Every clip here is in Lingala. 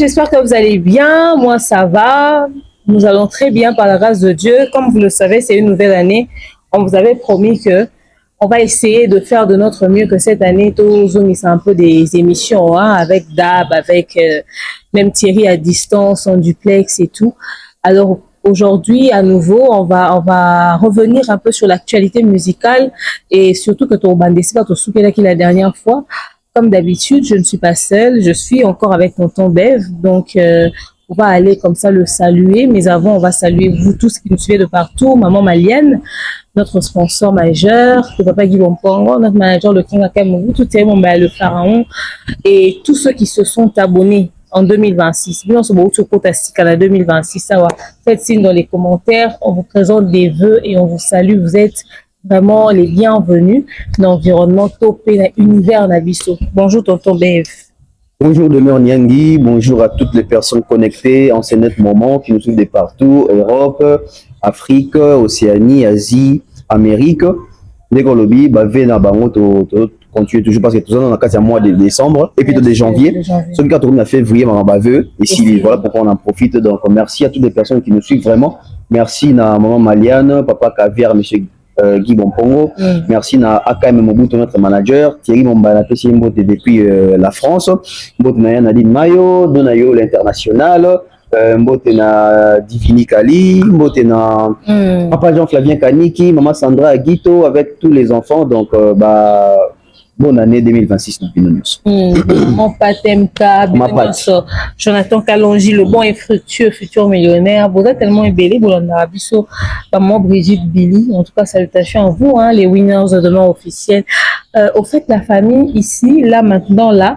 j'espère que vous allez bien. Moi, ça va. Nous allons très bien par la grâce de Dieu. Comme vous le savez, c'est une nouvelle année. On vous avait promis que on va essayer de faire de notre mieux que cette année. Tous c'est un peu des émissions avec Dab, avec même Thierry à distance, en duplex et tout. Alors aujourd'hui, à nouveau, on va revenir un peu sur l'actualité musicale et surtout que ton bandé, pas ton soupé qui la dernière fois. Comme d'habitude, je ne suis pas seule, je suis encore avec tonton Bev, donc on va aller comme ça le saluer, mais avant, on va saluer vous tous qui nous suivez de partout, maman Malienne, notre sponsor majeur, le papa Guy Bompongo, notre manager le King Akamougou, tout est mon le pharaon, et tous ceux qui se sont abonnés en 2026. Bien, on se voit à 2026, ça va. Faites signe dans les commentaires, on vous présente des vœux et on vous salue, vous êtes vraiment les bienvenus dans l'environnement topé, l'univers Nabiso. Bonjour tonton Bev. Bonjour Demeure Nyangui, bonjour à toutes les personnes connectées en ce net moment qui nous suivent de partout, Europe, Afrique, Océanie, Asie, Amérique. Dès qu'on lobby, Vena Bango, continue toujours parce que tout ça dans le mois de décembre et puis de janvier. Celui qui a tourné en février, maman baveux. Ici, voilà pourquoi on en profite. Donc, merci à toutes les personnes qui nous suivent vraiment. Merci à maman Maliane, papa Caviar, monsieur Guy Bompongo. Merci à AKM Mobutu, notre manager. Thierry Mombala, depuis la France. Mbote na Nadine Mayo, Donayo l'international. Mbote na Divini Kali. Mbote na papa Jean-Flavien Kaniki, maman Sandra Guito avec tous les enfants. Donc, bonne année 2026 dans Pinonius. Mon Patemka, Jonathan Kalonji, le bon et fructueux futur millionnaire. Vous êtes tellement ébélé, vous en avez vu maman Brigitte Billy. En tout cas, salutations à vous, les winners de demain officiels. Au fait, la famille ici, là, maintenant, là,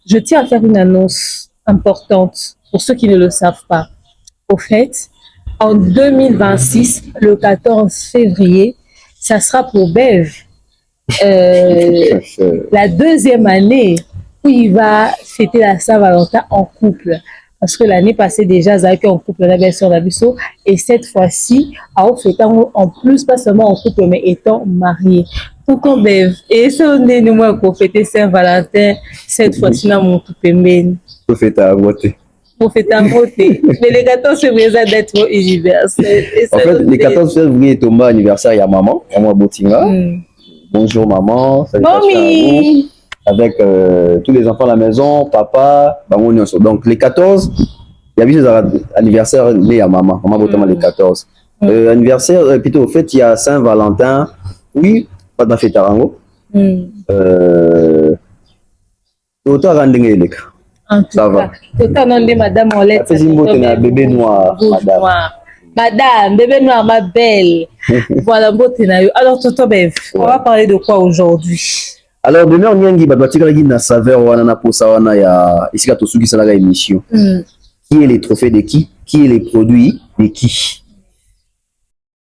je tiens à faire une annonce importante pour ceux qui ne le savent pas. Au fait, en 2026, le 14 février, ça sera pour Bev. La deuxième année où il va fêter la Saint-Valentin en couple. Parce que l'année passée déjà, Zaki en couple, la bien sûr Nabiso. Et cette fois-ci, en fêtant en plus, pas seulement en couple, mais étant marié. Donc on Bev. Et ça, on est nous pour fêter Saint-Valentin. Cette fois-ci, dans mon couple, pour fêter à voter. Pour fêter à voter. Mais le 14 février, ça d'être universel. En fait, le 14 février est tombé anniversaire, il y a maman, maman Botinga. Bonjour maman, salutations à vous, avec tous les enfants à la maison, papa, donc les 14, il y a eu des anniversaires liés à maman, maman Botama les 14. Anniversaire, plutôt au fait, il y a Saint-Valentin, oui, pas de fête à Rango. Autant rendre ça va. Autant rendre madame Olette. Bébé noir, madame. Madame, bébé noir, ma belle. Voilà, alors, tonton Bev, on va parler de quoi aujourd'hui? Alors, Demeure Nyangui, na saveur wana posa wana ya ici to suki sala émission. Qui est les trophées de qui? Qui est les produits de qui?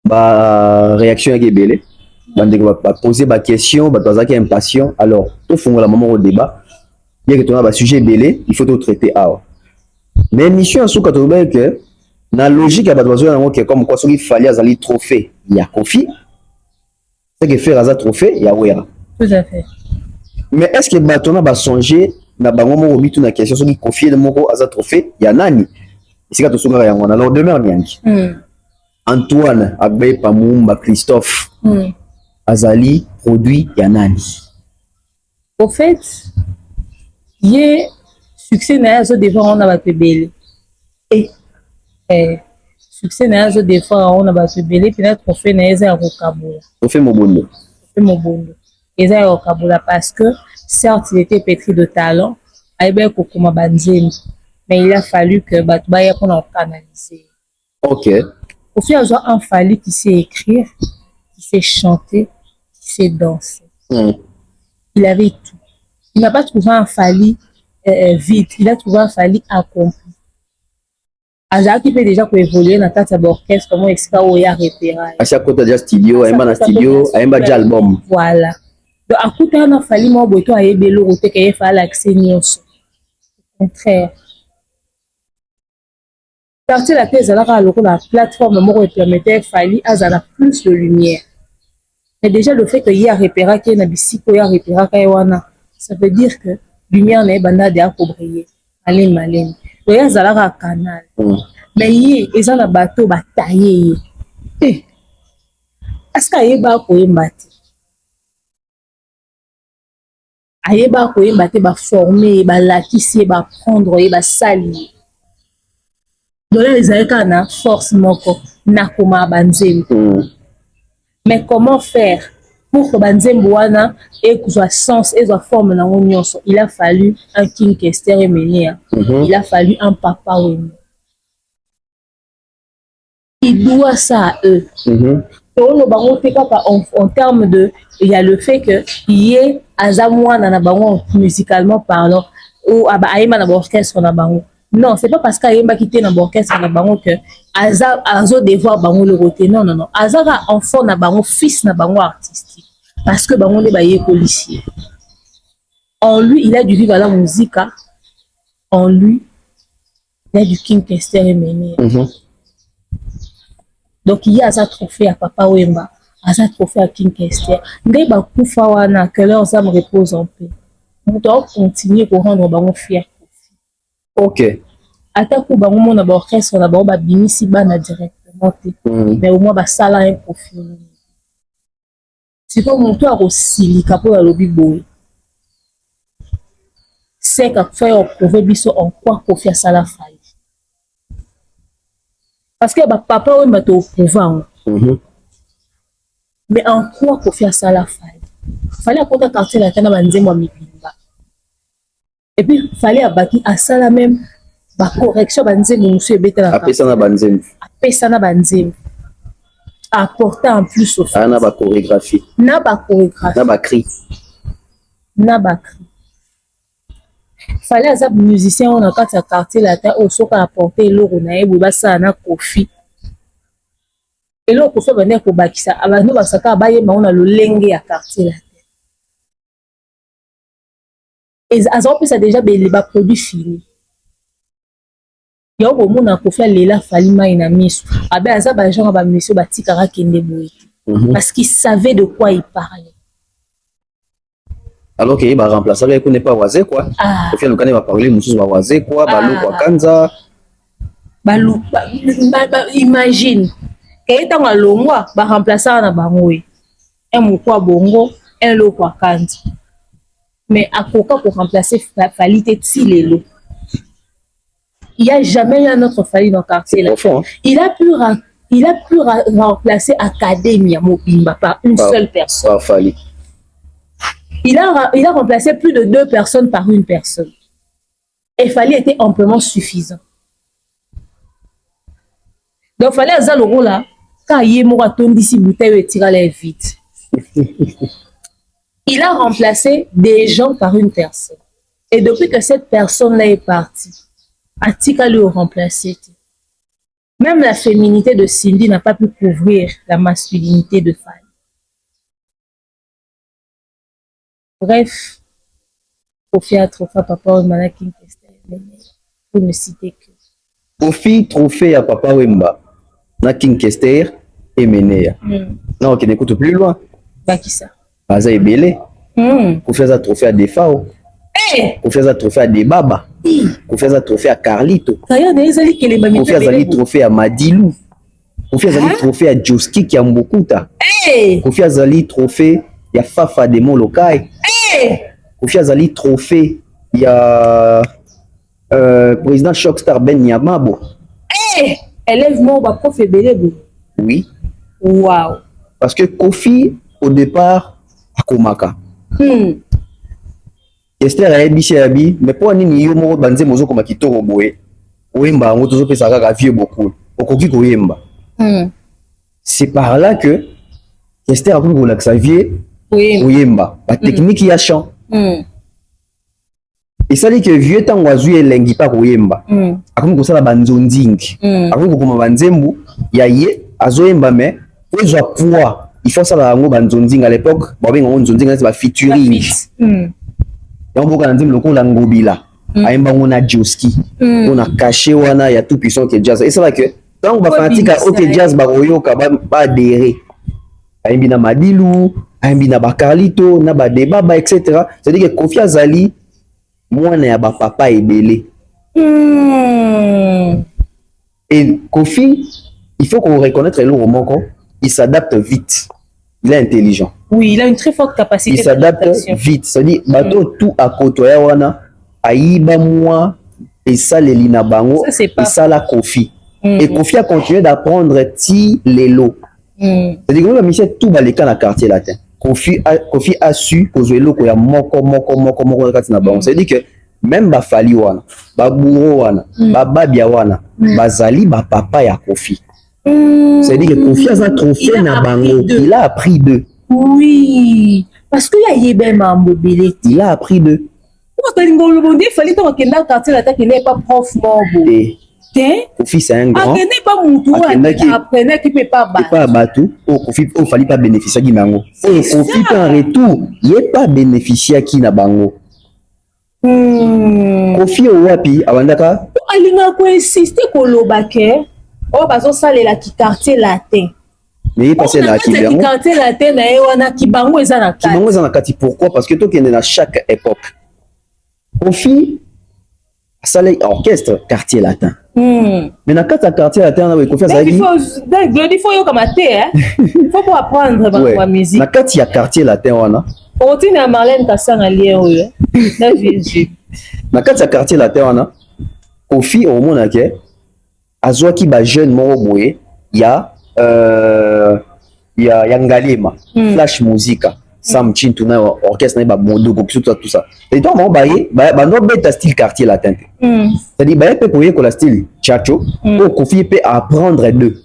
Réaction à Gebele. Va poser ma question, va impatient. Alors, tout fond la moment au débat. Bien que tu as un sujet belé, il faut tout traiter à. Mais mission en sous que na logique à bateau que comme quoi il fallait aller trophée il y a Kofi c'est que faire un trophée il y a Wera tout à fait mais est-ce que bateau va songer na bango mo bitu na question qui confier de moko à trophée il y a nani c'est que tout songa ya ngona alors Demeure Nyangui Antoine Agbe Pamumba Christophe Azali produit ya nani au fait il succès na zo devant on a batebele et succès na zo des fois on a batebele puis notre trophée na eza rokabola trophée mobondo eza rokabola parce que certes il était pétri de talent aibe kokoma banzembe mais il a fallu que batubaya qu'on a canalisé. OK. Au fil avoir un Fally qui sait écrire, qui sait chanter, qui sait danser. Il avait tout. Il n'a pas trouvé un Fally vide, il a trouvé un Fally accompli. Azar qui peut déjà évoluer dans ta orchestre, comment expliquer où il y a repérage. À chaque côté, il y a studio, il y a studio, il y a album. Voilà. Donc, à côté, il y a Fally, moi, il y a Belo, il y a l'accès Nyonso. Au contraire. Partir la thèse, la plateforme, moi, permettait Fally, Azar plus de lumière. Mais déjà, le fait qu'il y a repérage, qu'il y a Nabisiko, il y a repérage, ça veut dire que lumière n'est pas là pour briller. Allez, malin. oyo azalaka canal mais ye eza na bato bataye ye aske ayeba koyemba te ayeba koyemba te baforme ye balakisi ye baprendre ye basali ye dola ezali kaka na force moko nakoma banzembo mais comment faire pour que banzembo wana ezwa sens ezwa forme nango nyonso il a fallu un King Kester Emenea il a fallu un Papa Wemba il doit ça à eux tono bango te kaka en termes de il y a le fait que yé aza mwana na bango musicalement parlant ou ayemba na orchestre na bango non c'est pas parce qu'ayemba quitté na orchestre na bango que azo devoir bango le côté non non non azaka enfant na bango fils na bango artistique parce que bango ne baye policier en lui il a dû vivre la musique en lui il a du King Kester Emenea donc il y a ça trophée à Papa Wemba à ça trophée à King Kester ngai bakufa wana que leur ça me repose en paix on doit continuer pour rendre bango fier ok ata ku bango mona ba orchestre na bango babimisi bana directement te mais au moins basala un profil siko moto akosilika mpo alobi boye c'est qu'à faire prouver biso en quoi Kofi asala faille parce que papa Wemba te oprouva mais en quoi Kofi asala faille fallait akota quartier na kana banzembo mibimba et puis fallait abaki asala même ba correction banzembo musu ebetela apesa na banzembo apporter en plus au fait na ba chorégraphie na ba cri fallait aza musicien on a kati ya quartier la ta o soka apporter eloko na ye boye basala na Kofi eloko Kofi bane ko bakisa abantu basaka bayemba on a lolenge ya quartier la ta et aza opesa déjà ba produit fini ya komona Kofi alela fali mai na miso abe aza ba genre ba monsieur batikaka kende boye parce qu'il savait de quoi il parlait alors qu'il va remplacer avec qu'on n'est pas wasé quoi Kofi Anokane va parler mususu ba wasé quoi balou kwa kanza balou imagine que tant alongwa ba remplacer na bango un mukwa bongo un lo kwa kanza mais akoka pour remplacer Falite Tilelo il n'y a jamais eu un autre Fali dans le quartier là. Il a pu remplacer Academia Mobimba par une seule personne. Par Fali. Il a remplacé plus de 2 personnes par une personne. Et Fali était amplement suffisant. Donc Fali a le rôle là, quand il est d'ici bouteille et tira les vite. Il a remplacé des gens par une personne. Et depuis que cette personne-là est partie, Atika lui a remplacé. Même la féminité de Cindy n'a pas pu couvrir la masculinité de Fali. Bref, Kofi a trophée à Papa Wemba King Kester pour ne citer que. Kofi trophée à Papa Wemba na King Kester Emenea. Non, qui n'écoute plus loin. Bah qui ça? Baza Ebele. Kofi a trophée à Defao. Kofi a trophée à Debaba. Kofi a trophée à Carlito. Kofi a trophée à Madilou. Kofi a trophée à Joski Kiambokuta. Kofi a trophée à Fafa de Molokai. Kofi a trophée il y a président Shockstar Ben Yamabo. Élève-moi au prof Ebelebo. Oui. Wow. Parce que Kofi au départ à Komaka. Kester a biché abi mais pour nini yo moko banze mozo koma kitoko boye oyemba ngo tozo pesa kaka vieux beaucoup okoki koyemba c'est par là que Kester a koki kolakisa vieux oyemba ba technique ya chant et ça dit que vieux tango azui elengi pa koyemba akoki kosala banzondingi akoki kokoma banzembu ya ye azoyemba mais ezwa poids il faut ça la ngo banzondingi à l'époque ba benga ngo nzondingi c'est ba featuring Yamboka na nzimbo lokola ngobila ayemba ngona Joski on a caché wana ya tout puissant que jazz et c'est là que tant ba fanatique OK jazz ba koyoka ba adhérer ayembi na Madilu ayembi na Bakarlito na ba Debaba etc. c'est à dire que Kofi azali mwana ya ba papa ebele Et Kofi, il faut qu'on reconnaisse le Romoko, il s'adapte vite. Il est intelligent. Oui, il a une très forte capacité. Il s'adapte vite. C'est-à-dire, bateau tout à côté, aïba moi, et ça, les lina bango, et ça, la Kofi. Et Kofi a continué d'apprendre ti les lots. C'est-à-dire que le tout dans le quartier latin. Kofi a su que le ko ya moko katina bango. C'est-à-dire que même ba fali wana, ba bourreau wana, ba babia wana, bazali ba papa ya Kofi. C'est-à-dire que Kofi a un trophée na bango. Il a appris d'eux. Oui, parce qu'il y a Yébé Mambo Belé. Il a appris d'eux. Il fallait qu'il quartier latin qu'il n'est pas prof morbo. Kofi c'est un grand. Il n'est pas moutou, apprenait qui peut pas battre. Pas battre. Oh Kofi, il fallait pas bénéficier de bango. Kofi en retour, il n'est pas bénéficié qui na bango. Kofi au wapi awandaka. Alinga ko insister ko lobake. Oh bazo sale la ki quartier latin. Mais il passait na Kibango. Quartier latin na ewana Kibango eza na kati. Kibango eza na kati pourquoi? Parce que toi qui est dans chaque époque. Kofi sale orchestre quartier latin. Mais dans quatre quartier latin on a Kofi ça dit. Il faut yo kamaté hein. Il faut pour apprendre la musique. Na kati ya quartier latin wana. Continue à Marlène Kassanga lien oyo. Na Jésus. Na kati ya quartier latin wana Kofi au monde ke azwaki ba jeune moko boye ya Ngalema, Flash Musica, Sam Chintu na orchestre na ba Modogo tout ça. Et donc on baye ba no beta style quartier latin. C'est-à-dire baye peut koyer ko la style chacho pour Kofi peut apprendre d'eux.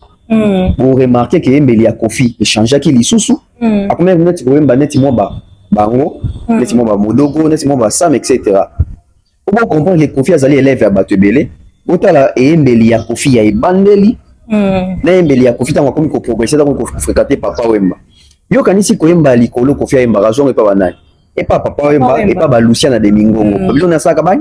Pour remarquer que Mbeli a Kofi échanger qui lisusu. A combien minutes ko mba neti mo ba bango, neti mo ba Modogo, neti mo ba Sam etc. Pour comprendre que Kofi azali élève à Batebele, otala Mbeli a Kofi ya ebandeli. Na Mbeli ya Kofi tango komi ko progresser tango ko fréquenter papa Wemba. Yo kanisi ko Wemba likolo Kofi Wemba raison et pas banani. Et pas papa Wemba et pas ba Luciana de Mingongo. Babilo na saka ba.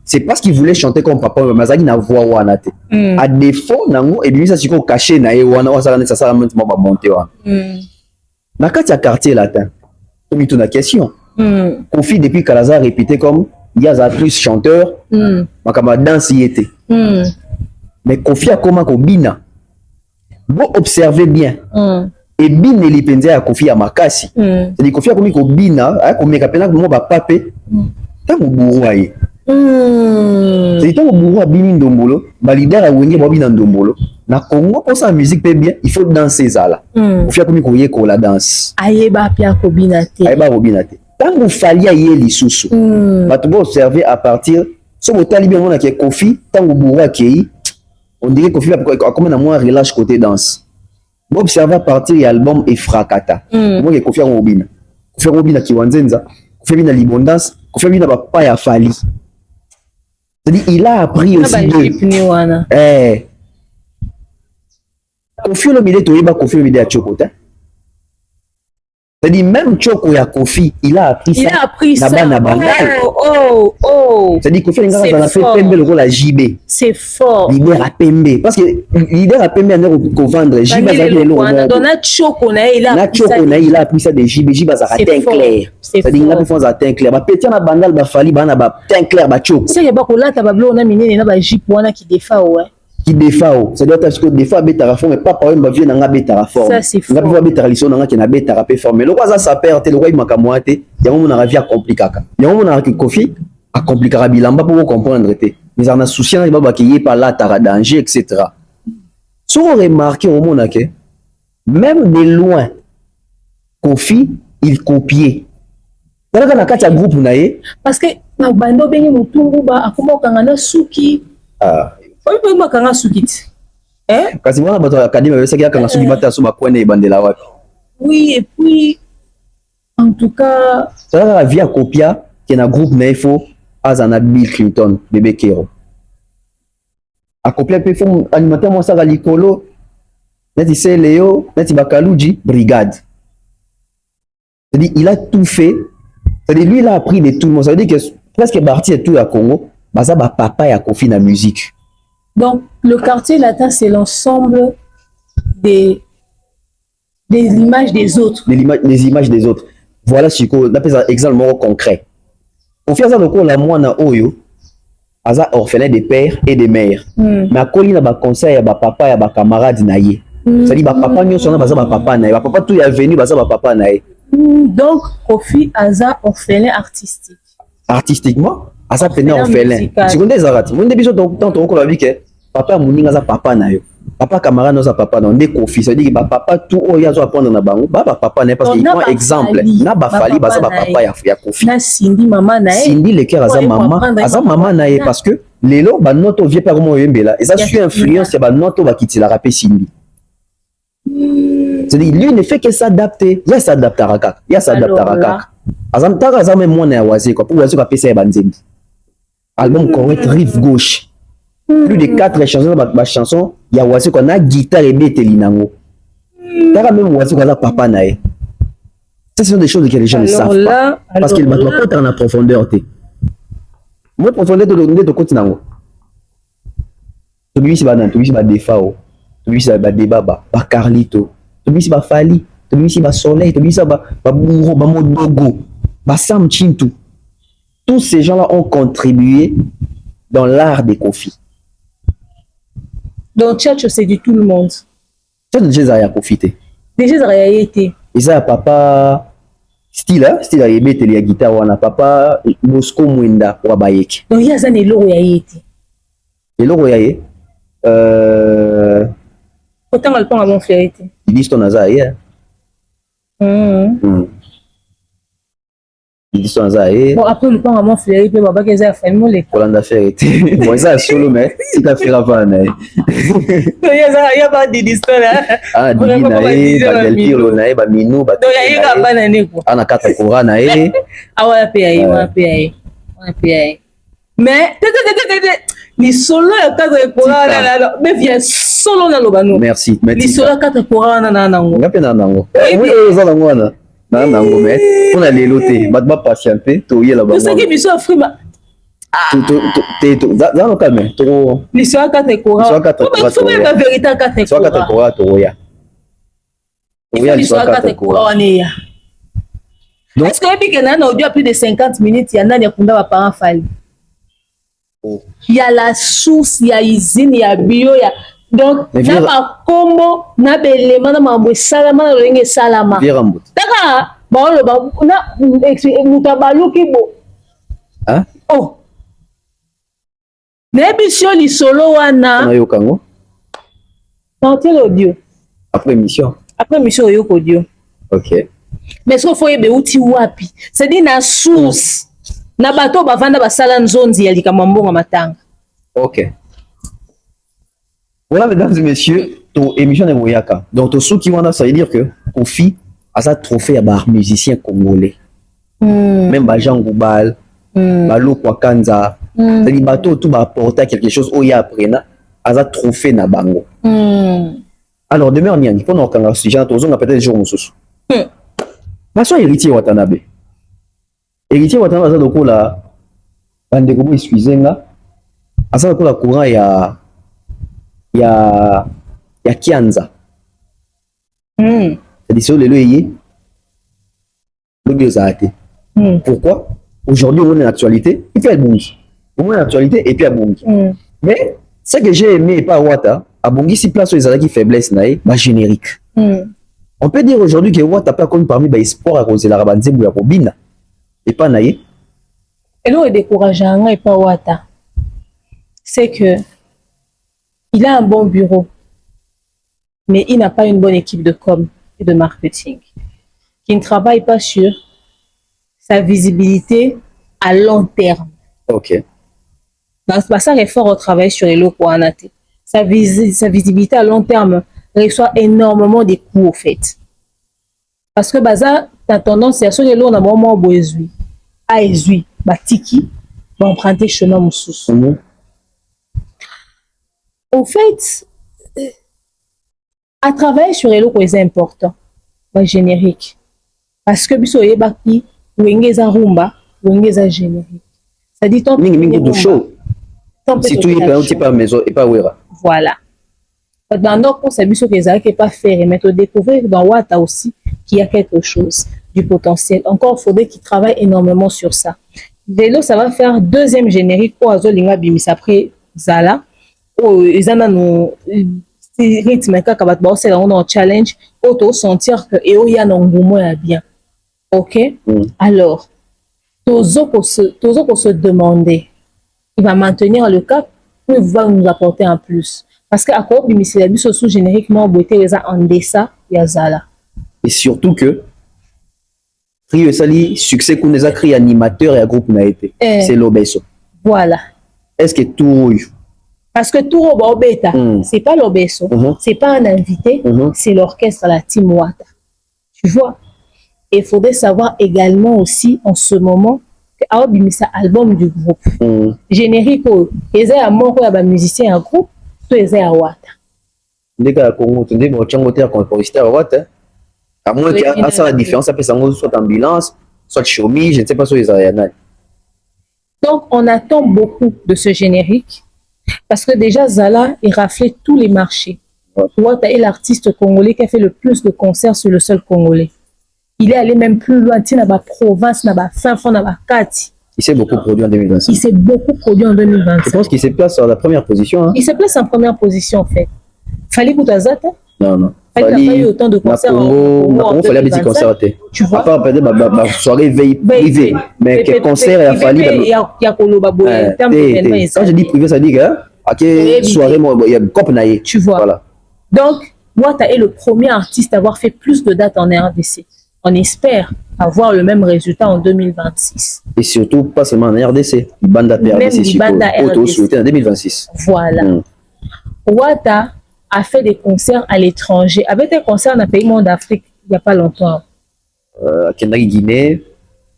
C'est parce qu'il voulait chanter comme papa Wemba, mazaki na voix wana te. À défaut nango et bimisa siko caché na e wana wasaka na sala maintenant ba monter wana. Na kati ya quartier latin. Komi tuna question. Kofi depuis Kalaza répété comme il y a plus chanteur, makama danse y était. Mais Kofi a comment Kobina. Bon observez bien. Et bin li penza ya Kofi ya makasi. C'est-à-dire Kofi a commis Kobina, comme kapena mo ba papé. Tango bourroyer. C'est tango bourroyer bini ndombolo, ba leader a wenge ba bina ndombolo. Na Congo pour sa musique peut bien, il faut danser ça là. Kofi a commis koye ko la danse. Ayeba pia Kobina te. Ayeba Kobina te. Tant que fallait y aller lisusu, tu peux observer à partir si vous avez bien que Kofi, tant que vous avez on dirait que Kofi a comme un moins relâche côté danse. Vous observez à partir de l'album Efrakata. Moi, Kofi a Robina. Kofi a Robina qui wanzenza. Kofi a Robina l'ibondance. Kofi a Robina pas ya fali. C'est-à-dire il a appris aussi de. Kofi a Robina toyeba Kofi a Robina chokota. C'est-à-dire, même Choko ya Kofi, il a appris ça. Il a appris ça. C'est-à-dire, Kofi a fait Pembe le rôle à JB. C'est fort. Leader à Pembe. Parce que leader à Pembe, on a vendre. JB a appris ça. Choko, il a appris ça de JB. JB a teint clair. C'est-à-dire, il a fait un teint clair. Petit na bandal, ba fali, ba na ba teint clair, ba Choko. C'est que là, tu as on a miné, na ba jip wana qui défend, ouais. Qui défend, c'est-à-dire que des fois bêta reforme mais pas par exemple vient dans bêta reforme. Ça c'est fort. On va bêta religion dans qui na bêta rapé forme. Le quoi ça perd le roi makamoate, il y a mon avis à compliquer. Il y a mon avis Kofi à compliquer bilamba pour comprendre té. Mais on a souci na baba qui est pas là tara danger etc. Si on remarque au monde que même de loin Kofi il copiait. Dans la carte à groupe naé parce que na bando bengi mutungu ba akoma kangana suki. Oui, moi quand suki. Kasi mwana bato académie ba saki kanga suki bata so makwene ebandela wapi. Oui, et puis en tout cas ça la vie à copia qui na groupe na info azana Bill Clinton bébé Kero. A copia pe fo animateur mo saka likolo neti c'est Léo neti Bakaluji brigade. C'est-à-dire il a tout fait. C'est-à-dire lui il a appris de tout le monde. Ça veut dire que presque parti de tout à Congo, baza ba papa ya Kofi na musique. Donc, le quartier latin, c'est l'ensemble des images des autres. Les images des autres. Voilà ce qu'on appelle un exemple concret. Pour faire ça, la moine oyo, aza orphelin de père et de mère. Mais akoli na ba conseil ya ba papa ya ba camarade na ye. C'est-à-dire ba papa nyonso na baza ba papa na ye. Ba papa tout ya venu baza ba papa na ye. Donc Kofi aza orphelin artistique. Artistiquement, aza pena orphelin. Seconde ezarati. Monde biso tant on ko que papa muninga aza papa na yo. Papa camarade aza papa na ndé Kofi. C'est-à-dire que ba papa tout oyo azo apprendre na bango, ba papa na parce qu'il prend exemple. Na ba fali baza ba papa ya Kofi. Na Cindy maman na ye. Cindy le cœur aza maman na ye parce que lelo ba noto vie par comment yembela. Et ça suit influence ya ba noto ba kitila rapé Cindy. C'est-à-dire lui ne fait que s'adapter. Il s'adaptera kaka. Il s'adaptera kaka. Azamtaka azame mwana ya wazi quoi. Pour wazi ko pesa ya banzembi. Album correct rive gauche. Plus de 4 chansons ba chanson ya wazi ko na guitare ebeteli nango. Taka même wazi ko za papa na ye. Ce sont des choses que les gens ne savent pas parce qu'il va pas entrer en profondeur té. Moi profondeur de côté nango. To bisi ba nan, to bisi ba defao. To bisi ba débat ba Carlito. To bisi ba Fali. To bisi ba Soleil. To bisi ba Bouro, ba Modogo, ba Sam Chintu. Tous ces gens-là ont contribué dans l'art des Kofi. Donc Tchatcho c'est du tout le monde. Tchatcho déjà ya Kofi té. Déjà ça a été. Et ça papa style a yebé télé ya guitare wana papa Bosco Mwenda wa Bayek. Donc il y a ça ne logo ya été. Et logo ya ye autant elle prend à mon frère été. Il dit ton aza hier. Il dit son aza hier. Bon après le prend à mon frère été baba que ça fait molé. Pour l'affaire été. Bon ça solo mais si t'as fait la vanne. Il y a pas d'histoire là. Ah Didi nae ba Del Piro nae ba Minou ba. Donc il y a pas nané quoi. Ana kata Kora nae. Ah ouais paye. Mais ni solo ya kata Kora na mais viens solo na lobano. Merci. Ni solo kata Kora na nango. Ngape na nango. Oui ça la ngwana. Na nango mais on a les lotés. Ba patienter to yela ba. C'est que biso afrima. Dans le calme, trop. L'histoire kata Kora. Mais faut même la vérité kata Kora. L'histoire kata Kora to ya. L'histoire kata Kora on est. Est-ce que depuis que nana audio a plus de 50 minutes, il y en a qui ont pas parents Fali. Il y a la source, il y a usine, il y a bio, il y a donc na ba kombo na belema na mambo salama na lenge salama. Taka ba lo ba na mutabaluki bo. Hein? Oh. Na émission li solo wana. Na yo kango. Sortir l'audio. Après émission. Après émission yo audio. OK. Mais ce faut yebe uti wapi. C'est dit na source. Na bato bavanda basala nzonzi ya likamambonga matanga. OK. Voilà, mesdames et messieurs, ton émission de Moyaka. Donc, tout ce qui m'a ça veut dire que Kofi a sa trophée à bar musicien congolais. Même Bajan Goubal, Malo Kwakanza, c'est-à-dire bateau tout va apporter quelque chose au ya après na, a sa trophée na bango. Alors, demain on y a, il faut nous regarder ce sujet, tous on a peut-être des jours moussous. Nation héritier Watanabe. Héritier Watanabe, ça donc là, bande comme excusez-moi, à ça donc la courant ya Kianza. C'est-à-dire sur le loyer, le pourquoi? Aujourd'hui, on est en actualité, et puis elle bouge. On est en actualité, et puis elle bouge. Mais ce que j'ai aimé par Wata, à Bongi, si place où ils ont qui faiblesse, bah générique. On peut dire aujourd'hui que Wata pas connu parmi les sports à cause de la rabanze ou la robine. Et pas naïe. Et là, il est décourageant, et pas Wata. C'est que il a un bon bureau, mais il n'a pas une bonne équipe de com et de marketing, qui ne travaille pas sur sa visibilité à long terme. Ok. Ça réfère au travail sur les locaux en athée. Sa visibilité à long terme reçoit énormément des coûts au fait. Parce que Baza, tu as tendance à ce que l'on a vraiment besoin. À Ezui, Batiki, va emprunter chemin Moussous. Au fait, à travailler sur les locaux, c'est important. Générique. Parce que biso yebaki, wengeza rumba, wengeza générique. Ça dit tant que show. Si tout est pas maison et pas wera. Voilà. Dans notre c'est biso que ça qui pas faire mais te découvrir dans Wata aussi qu'il y a quelque chose du potentiel. Encore faudrait qu'il travaille énormément sur ça. Vélo, ça va faire deuxième générique pour Azolinga Bimis après Zala. Oh, ils en ont rythme quand c'est un challenge. Auto sentir que et y a un engouement bien. Ok. Alors, Tozo pour se demander, il va maintenir le cap ou il va nous apporter un plus. Parce qu'à quoi Bimis la bus sous génériquement beauté les a en dessa ya Zala. Et surtout que Rio Sali, succès qu'on les a créé animateur et à groupe n'a été. C'est l'Obeso. Voilà. Est-ce que tout. Parce que tout Robeta, c'est pas l'Obeso, c'est pas un invité, c'est l'orchestre, la Team Wata. Tu vois? Et il faudrait savoir également aussi en ce moment que Aobi c'est album du groupe. Générique, ils ont un mot pour les musiciens en groupe, tout ils ont à Wata. Dès que Congo, tu dis, bon, tu as un compositeur à Wata. À moins qu'il y ait la différence, ça peut être soit ambulance, soit chômage, je ne sais pas si les arianales. Donc, on attend beaucoup de ce générique parce que déjà, Zala, il raflait tous les marchés. Wata est l'artiste congolais qui a fait le plus de concerts sur le sol congolais. Il est allé même plus loin, il y a la province, il y a la fin fond, il y a la Kati. Il s'est beaucoup produit en 2025. Il s'est beaucoup produit en 2025. Je pense qu'il se place à la première position. Hein? Il se place en première position, en fait. Fallait que tu aies Non, non. Il n'a pas eu autant de concerts en fallait petit concert. Tu vois? À part peut-être soirée veille privée. Mais quel concert il a fallu. Il y a en termes d'événements. Quand je dis privé, ça dit que soirée, il y a un cop naïe. Tu vois? Voilà. Donc, Wata est le premier artiste à avoir fait plus de dates en RDC. On espère avoir le même résultat en 2026. Et surtout, pas seulement en RDC. Banda RDC, auto-souhaité en 2026. Voilà. Wata a fait des concerts à l'étranger. Avec des concerts dans le pays monde d'Afrique, il n'y a pas longtemps. Kendaki Guinée.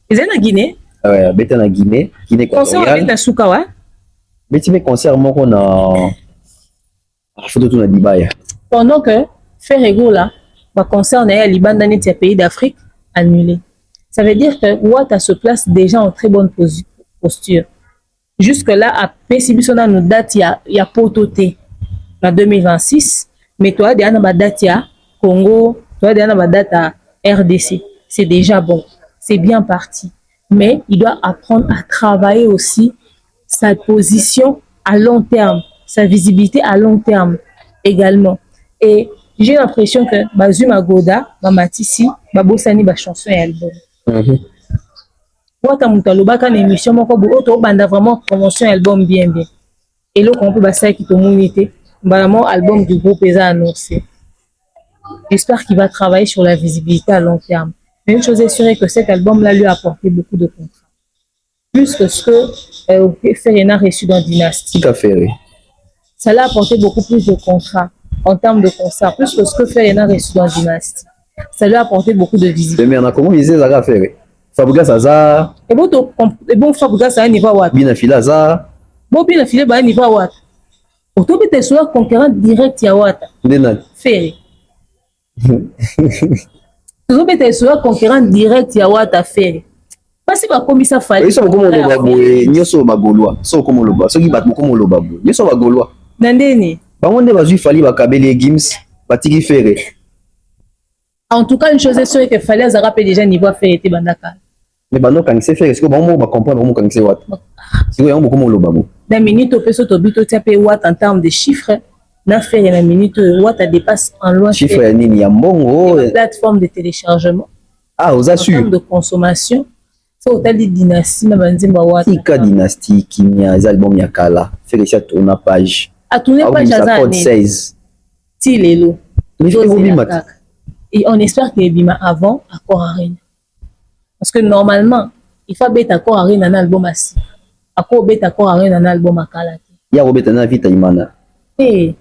Ils sont en Guinée? Oui, ils sont en Guinée. Guinée équatoriale. Concert à Soukawa? Mais tu mets concert, moi, on a. Photo tout na Dubaï. Pendant que Ferrego là, va concerner à Liban dans les pays d'Afrique annulé. Ça veut dire que Wata se place déjà en très bonne posture. Jusque là, à Pessibisona nos dates, il y a Pototé en 2026, mais toi, il y a une date à Congo, toi, il y a une date à RDC. C'est déjà bon, c'est bien parti. Mais il doit apprendre à travailler aussi sa position à long terme, sa visibilité à long terme également. Et j'ai l'impression que Bazuma Goda, Mamatisi, Babosani, ba chanson et album. Moi, quand tu as une émission, tu as vraiment promotion album bien. Et là, on peut passer qui te monite, vraiment album du groupe est annoncé. J'espère qu'il va travailler sur la visibilité à long terme. Mais une chose est sûre, que cet album-là lui a apporté beaucoup de contrats. Plus que ce que Ferena a reçu dans Dynastie. Tout à fait, oui. Ça l'a apporté beaucoup plus de contrats en termes de concerts, plus que ce que Ferena a reçu dans Dynastie. Ça lui a apporté beaucoup de visibilité. Mais on a comment disait ça a fait? Fabouga Saza. Et bon, Fabouga Saza, il va voir. Bien fila ça. Bon, bien filé, il va voir. Autant que tu sois concurrent direct, il y a Wata. Ferré. Autant que tu sois concurrent direct, il y a Wata Ferré. Parce que comme ça fallait. Ils sont comme le baboué, ils sont bagolois. Ils sont comme le bas. Ceux qui battent comme le babou. Ils sont bagolois. Nandeni. Bah on est basé fallait bakabeli Gims, batiki Ferré. En tout cas, une chose est sûre que fallait ça rappelle déjà niveau Ferré était bandaka. Mais bah non quand c'est Ferré, est-ce que bon on va comprendre comment quand c'est Wata. C'est on comme le babou. Dans minute au peso to bito tapé Wata en termes de chiffres. Na Ferré la minute Wata dépasse en loin. Chiffre nini ya mbongo. Plateforme de téléchargement. Ah, aux assure. En termes de consommation. C'est au tel dynastie na banzimba Wata. Ika dynastie qui a des albums yakala. Fait que ça tourne à page. À tourner page à code 16. Si lélo. Et on espère qu'il y ait bima avant Accord Arena. Parce que normalement, il faut mettre Accord Arena dans l'album assis. Accord Arena dans l'album à Kalaki. Il y a Robert Tana Vita Imana. Il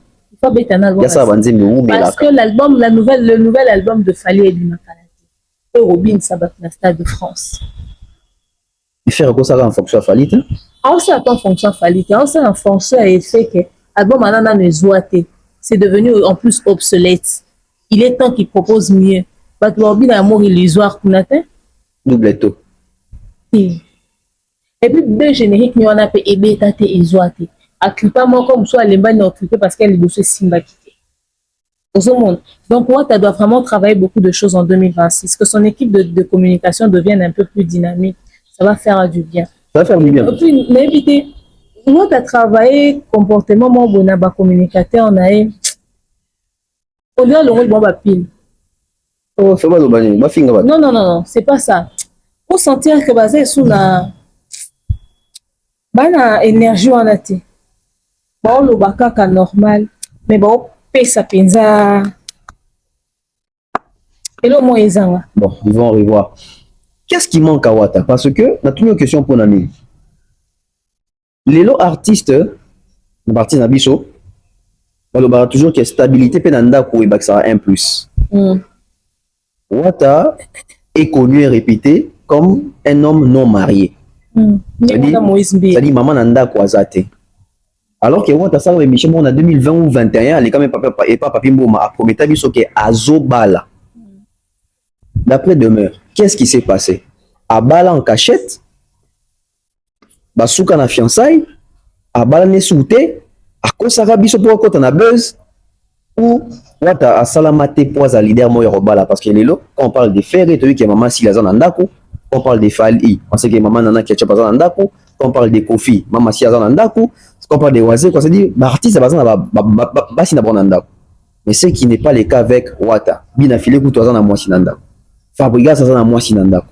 faut mettre un album. Parce que l'album, le nouvel album de Fali et Bima Kalaki. Et Robin Sabat na Stade de France. Il fait quoi ça en fonction à Fali? On sait pas en fonction à Fali. On sait en fonction à l'effet que l'album Anana ne zoité. C'est devenu en plus obsolète. Il est temps qu'il propose mieux. Parce que Robin a amour illusoire pour Nathan. Double taux. Et puis, deux génériques, nous on a fait Ebetate et Zoate. À clipper, moi, comme soit Lemba n'est occupé parce qu'elle est de ce Simba quitté. Donc, Wata doit vraiment travailler beaucoup de choses en 2026. Que son équipe de communication devienne un peu plus dynamique. Ça va faire du bien. Ça va faire du bien. Et puis, m'inviter. Moi, tu as travaillé comportement, mon bon, communicateur, on a on dirait le rôle bon, pile. Oh, fais pas le bani, ma finga ba. Non, non, non, non, c'est pas ça. Pour sentir que basé sur la énergie, on a été. Bon, le bakaka normal, mais bon, pesa penza. Et là, moi, ils ont. Bon, ils vont revoir. Qu'est-ce qui manque à Wata? Parce que, on a toujours une question pour Nani. Les lots artistes, les artistes Nabiso, on a toujours que stabilité, penanda pour ça un plus. Wata est connu et répété comme un homme non marié. C'est-à-dire, maman nanda kwazate. Alors que Wata ça, émission en 2020 ou 2021, elle est quand même pas papi mboma a promis biso que azobala. D'après demeure, qu'est-ce qui s'est passé? À bala en cachette, basuka na fiançailles, à bala ne souté, à kosaka biso pour kota na buzz, ou Wata a salamate poise à leader moyo robala parce que lelo quand on parle des frères et tu que maman si la zone ndako, quand on parle des Fali, on sait que maman nana qui a pas zone ndako, quand on parle des Kofi, maman si la zone ndako, quand on parle des Wazé, quand on dit artiste bazana ba si na bon ndako. Mais ce qui n'est pas le cas avec Wata. Bina filé ku toza na mwasi ndako. Fabriga ça na mwasi ndako.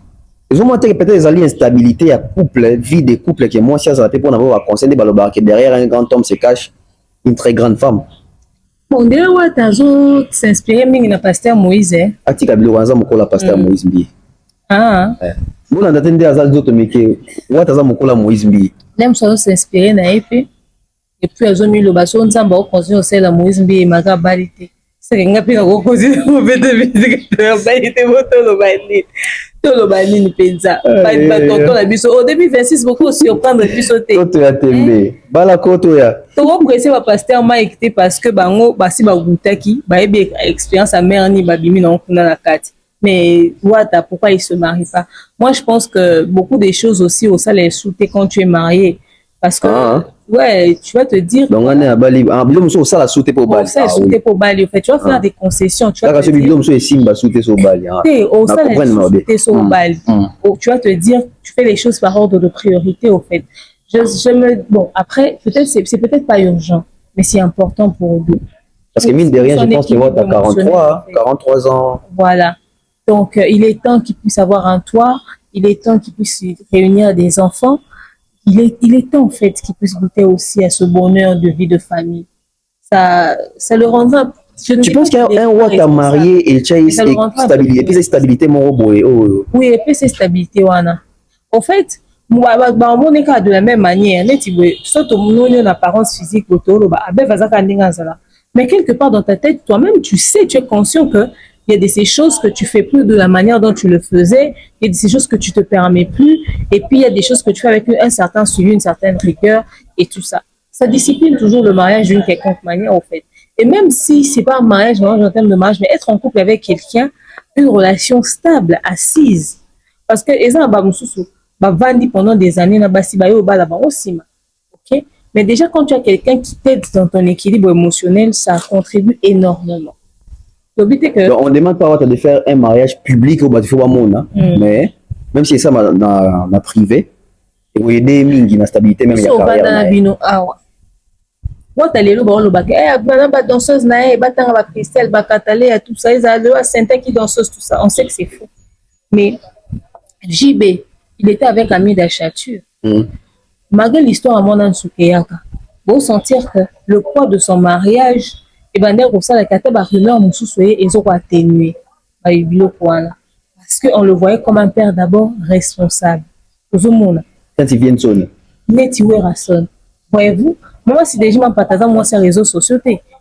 Ils ont montré que peut-être les alliés instabilité à couple, vie de couple que moi si ça va pour avoir conseiller baloba que derrière un grand homme se cache une très grande femme. Bon, déjà, Wata s'inspirer mingi na pasteur Moïse. Atika bilo wanza mokola pasteur Moïse Mbi. Ah. Bona ndatende azal zoto meke Wata za mokola Moïse Mbi. L'aime ça s'inspirer na epe. Et puis azo mi lo baso nzamba o conseiller au sel la Moïse Mbi maka balité. C'est nga pika ko conseiller au bete musique de balité moto lo balité. Tout le bani ni penza. Pas tonton la biso. Au début 26 beaucoup surprendre biso te. Toto ya tembe. Bala koto ya. To pressé va pasteur Mike te parce que bango basi ba gutaki, ba ebi expérience à mère ni babimi na kuna na kati. Mais Wata pourquoi il se marie pas? Moi je pense que beaucoup de choses aussi au ça les souter quand tu es marié parce que ouais, tu vas te dire donc on est à Bali. Ah, bilo muso ça la souter pour Bali. Ça souter pour Bali en fait, tu vas faire des concessions, tu vas te dire bilo muso et simba souter sur Bali. Au ça souter sur Bali. Tu vas te dire tu fais les choses par ordre de priorité au fait. Bon après peut-être c'est peut-être pas urgent mais c'est important pour nous. Parce que mine de rien, je pense que Wata a 43 ans. Voilà. Donc il est temps qu'il puisse avoir un toit, il est temps qu'il puisse réunir des enfants. Il est temps en fait qu'il puisse goûter aussi à ce bonheur de vie de famille. Ça le rendra. Tu penses qu'un Wata marié et stabilité, et puis c'est stabilité mon oui, et puis c'est stabilité wana. En fait, on est de la même manière. Surtout mon apparence physique mais quelque part dans ta tête, toi-même, tu sais, tu es conscient que il y a de ces choses que tu fais plus de la manière dont tu le faisais, il y a de ces choses que tu te permets plus, et puis il y a des choses que tu fais avec un certain suivi, une certaine rigueur, et tout ça. Ça discipline toujours le mariage d'une quelconque manière, en fait. Et même si c'est pas un mariage, en termes de mariage, mais être en couple avec quelqu'un, une relation stable, assise. Parce que, pendant des années, ok? Mais déjà, quand tu as quelqu'un qui t'aide dans ton équilibre émotionnel, ça contribue énormément. Donc, on demande pas de faire un mariage public au monde, mais même si c'est ça dans privé, il y a des mingi na stabilité même il y a carrière. Wata lelo ba lo baka ba danseuse na ba tanga ba Christelle ba Katalé tout ça ils a Sainte qui danseuse tout ça on sait que c'est faux. Mais JB, il était avec Ami d'Achature. Malgré l'histoire à mon Ansukeyaka, vous sentir que le poids de son mariage et ben pour ça la kata ba rumeur musu soye ezo ko atténuer ba ibilo kwana parce que on le voyait comme un père d'abord responsable. Ozomona quand il vient de sonner. Neti Werason. Voyez-vous, moi si déjà m'en partage moi sur les réseaux sociaux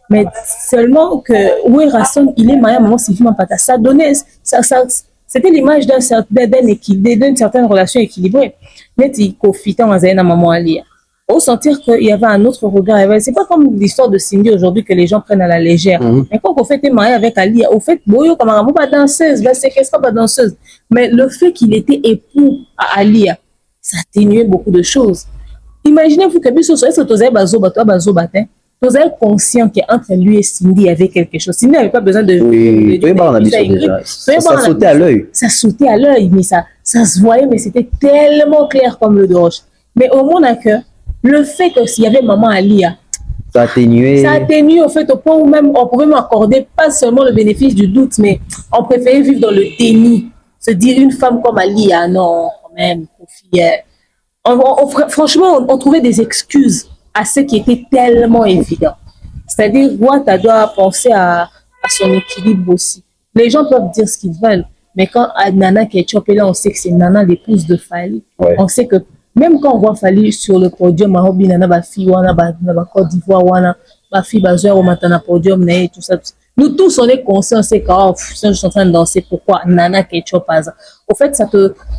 mais seulement que Werason il est marié moi si m'en partage ça donnait ça c'était l'image d'une certaine relation équilibrée. Neti Kofitan Azaina maman Alia. Au sentir qu'il y avait un autre regard. C'est pas comme l'histoire de Cindy aujourd'hui que les gens prennent à la légère. Mais quand on fait était marié avec Ali, au fait, Boyo comme un pas danseuse, c'est qu'est-ce pas danseuse. Mais le fait qu'il était époux à Alia, ça atténuait beaucoup de choses. Imaginez-vous que Bisso est-ce que tu as bazo batin, tu es conscient qu'entre lui et Cindy il y avait quelque chose. Cindy n'avait pas besoin de. Oui, ça sautait à l'œil. Ça sautait à l'œil, mais ça se voyait, mais c'était tellement clair comme le de roche. Mais au moins, que le fait que s'il y avait maman Alia, ça a atténué. Ça a atténué au fait au point où même on pouvait m'accorder pas seulement le bénéfice du doute, mais on préférait vivre dans le déni. Se dire une femme comme Alia, non, quand même, franchement, on trouvait des excuses à ce qui était tellement évident. C'est-à-dire, Wata doit penser à son équilibre aussi. Les gens peuvent dire ce qu'ils veulent, mais quand Nana Ketchup est là, on sait que c'est Nana, l'épouse de Fally. Ouais. On sait que même quand on voit Fally sur le podium, Marobi Nana, ma fille, Wana, ma Côte d'Ivoire, Wana, ma fille, Bazoua, au matin, podium, tout ça. Nous tous, on est conscients, c'est que je suis en train de danser, pourquoi Nana Ketchup, par exemple. Au fait,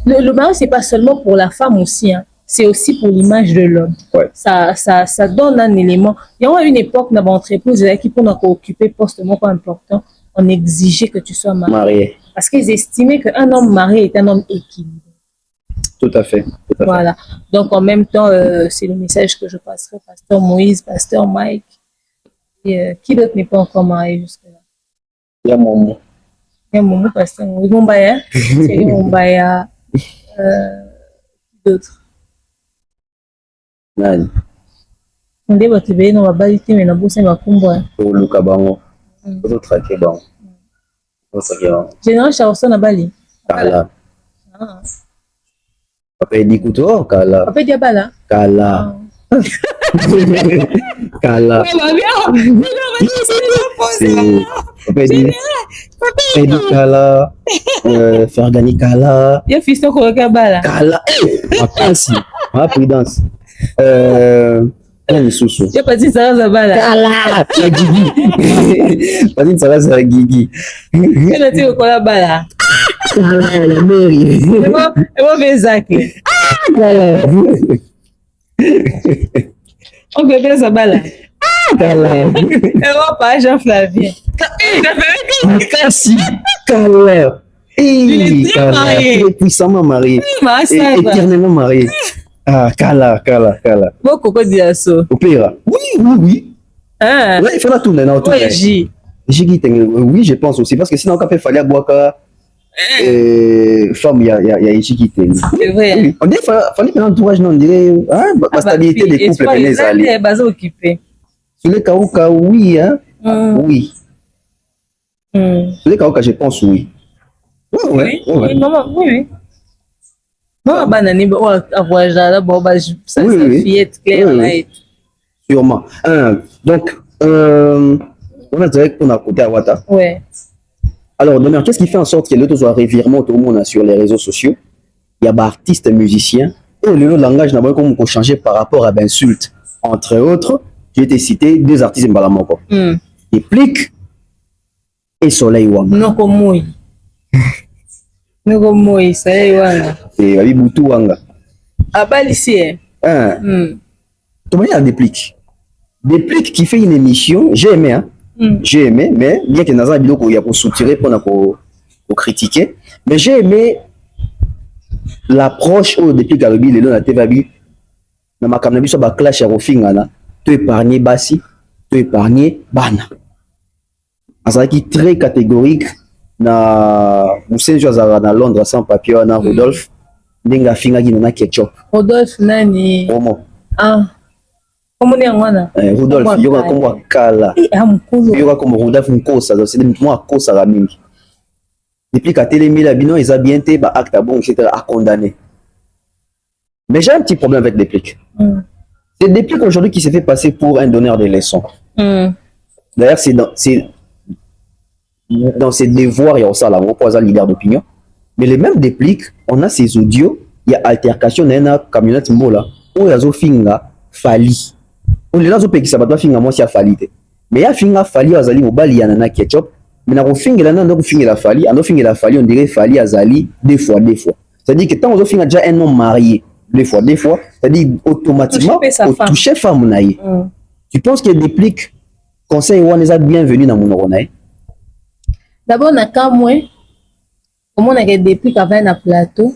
le mariage, c'est pas seulement pour la femme aussi, hein. C'est aussi pour l'image de l'homme. Ouais. Ça donne un élément. Il y a une époque dans l'entreprise qui pour occuper poste moins important, on exigeait que tu sois marié. Parce qu'ils estimaient qu'un homme marié est un homme équilibré. Tout à fait. Voilà. Donc en même temps, c'est le message que je passerai, Pasteur Moïse, Pasteur Mike. Et, qui d'autre n'est pas encore marié jusque-là? Il y a Momo. Il y a Momo, Pasteur Moïse. Mombaya. C'est Mombaya. D'autres. Nani? Nde bato ebele na babali te me na bosa bakumbwa oluka bango ozotrake bango Général Charleston na bali kala papa edi kuto kala papa edi abala kala kala papa edi kala Fergani kala ya fiston koloka abala kala makasi ma prudence lisusu ya Patine Saraza bala kala ya Gigi Patine Saraza ya Gigi kana ti okola bala kala la mairie ebo bezake kala on bebeza bala kala ebo pa Jean Flavien makasi kala il est très marié puissamment marié éternellement marié. Ah, Kala. Beaucoup de diaso. Opéra. Oui. Ah. Ouais, il faut la tourner. Oui, oui, je pense aussi. Parce que sinon, quand il fallait boire femme, il y a Jigite. C'est vrai. Oui. On dirait qu'il fallait un entourage, on dirait, la stabilité des couples. Il est basé occupé. Sur les Kaouka, oui, hein. Oui. Sur les Kaouka, je pense oui. Oui, maman, oui. Moi, banani, avoir jardin, ça fillette claire. Sûrement. Donc, on a direct qu'on a côté à Wata. Ouais. Alors, Domer, qu'est-ce qui fait en sorte que l'autre soit revirement tout le monde sur les réseaux sociaux? Il y a des artistes, musiciens, et le langage n'a pas comme changer par rapport à l'insulte. Entre autres, je vais te citer deux artistes en Balamoko. Déplique et Soleil Wanga. Non, comme moi. Nugo moi, Soleil Wanga. Et Abiboutou Wanga. Abalissé. Tout le monde a Déplique. Déplique qui fait une émission, j'ai aimé, hein. J'ai aimé, mais bien que Nazar Biloko, il y a pour soutirer, pour critiquer, mais j'ai aimé l'approche au Déplique à l'objet, le TV, dans ma caméra, sur ma clash à Rofingana, tu épargner Bassi, tu épargner Bana. C'est qui très catégorique, na Moussène Joazara dans Londres sans papier, na Rodolphe, Nenga Finga qui na Ketchup. Rodolphe Nani. Comment? Comment on est en Rodolphe, il y aura comme Kala. Il y aura comme Rodolphe Nkosa, c'est moi Kosa la mingi. Depuis qu'à Télémé, la binon, ils ont bien été, acte à bon, etc., à condamner. Mais j'ai un petit problème avec Déplique. C'est Déplique aujourd'hui qui s'est fait passer pour un donneur de leçons. D'ailleurs, c'est dans ses devoirs, il y a ça, là, on pose un leader d'opinion. Mais les mêmes Déplique, on a ces audios, il y a altercation dans une camionnette Mbola, où il y a Zofinga, Fali. On est là, qui s'abat finga moi si a Fali. Mais il y a finga Fali, Azali, Mobali, Yanana, Ketchup. Mais na finga là, on finga la Fali, on finga la Fali, on dirait Fali, Azali, deux fois. C'est-à-dire que tant on finga déjà un homme marié, deux fois, c'est-à-dire automatiquement, au toucher femme naïe. Tu penses qu'il Déplique conseil ou on est bienvenue dans mon oreille? D'abord, na kamwe, comment on a Déplique avec un plateau,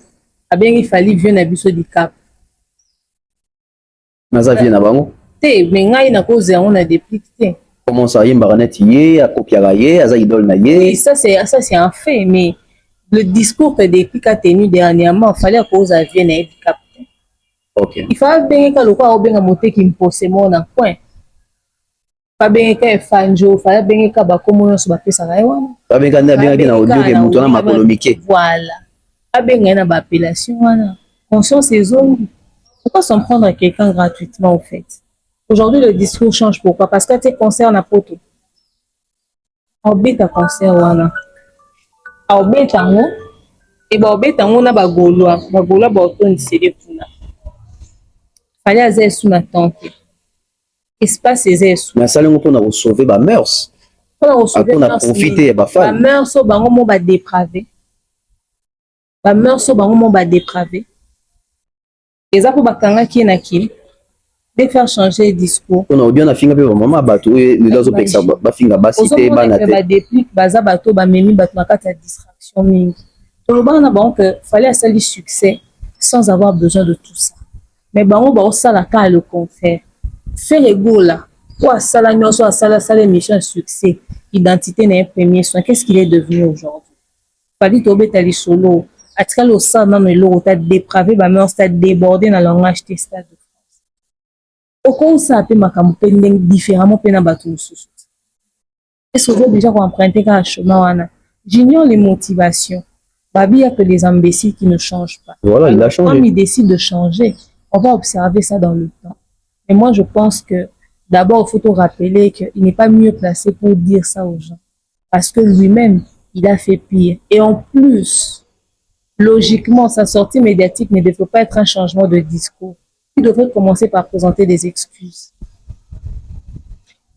a bien il fallait vieux nabiso du cap. Naza vient avant. Mais ngai na cause on a Déplique. Comment ça y est, Mbaranet y est, à Kopiaraye, à Zaïdol Naye. Oui, ça c'est un fait, mais le discours que Déplique a tenu dernièrement, il fallait à cause à Vienne et du cap. Ok. Il faut bien que le quoi bien monter qui me pose mon en point. Pas bien que fanjo, pas bien que ba comme sur ba pesa ga wana. Pas bien qu'on a bien na audio que mutona makolomike. Voilà. Pas bien na ba appellation wana. Conscience et zone. Pourquoi s'en prendre à quelqu'un gratuitement au fait? Aujourd'hui le discours change pourquoi? Parce que tu concerne à poto. Obeta concert wana. Obeta ngo et ba obeta ngo na ba golwa ba otondisele kuna. Fallait azer sous na tente. Espace ezé sous. Mais ça le pour na sauver ba mœurs. Pour na profiter ba femme. Ba mœurs so bango mo ba dépravé. Ba mœurs so bango mo ba dépravé. Les apôtres bakanga qui na qui de faire changer le discours. On a bien na finga pe maman bato et les autres pexa ba finga ba cité ba na te. Ba déplique baza bato ba memi bato na kata distraction mingi. To ba na bango que fallait asali succès sans avoir besoin de tout ça. Mais bango ba osala ka le confère. Faire ego là. Pour asala nyonso asala sala mission succès, identité na premier soin. Qu'est-ce qu'il est devenu aujourd'hui? Fallait tomber tali solo. Atika lo sa na melo ta dépravé ba mœurs ta débordé dans langage stade de France. Oko sa pe makambo pe ndeng différemment pe na bato mosusu. Est-ce que vous déjà emprunté ka chemin wana? J'ignore les motivations. Babi y a que les imbéciles qui ne changent pas. Voilà, il a changé. Quand il décide de changer, on va observer ça dans le temps. Et moi, je pense que d'abord, il faut te rappeler qu'il n'est pas mieux placé pour dire ça aux gens. Parce que lui-même, il a fait pire. Et en plus, logiquement, sa sortie médiatique ne devrait pas être un changement de discours. Il devrait commencer par présenter des excuses.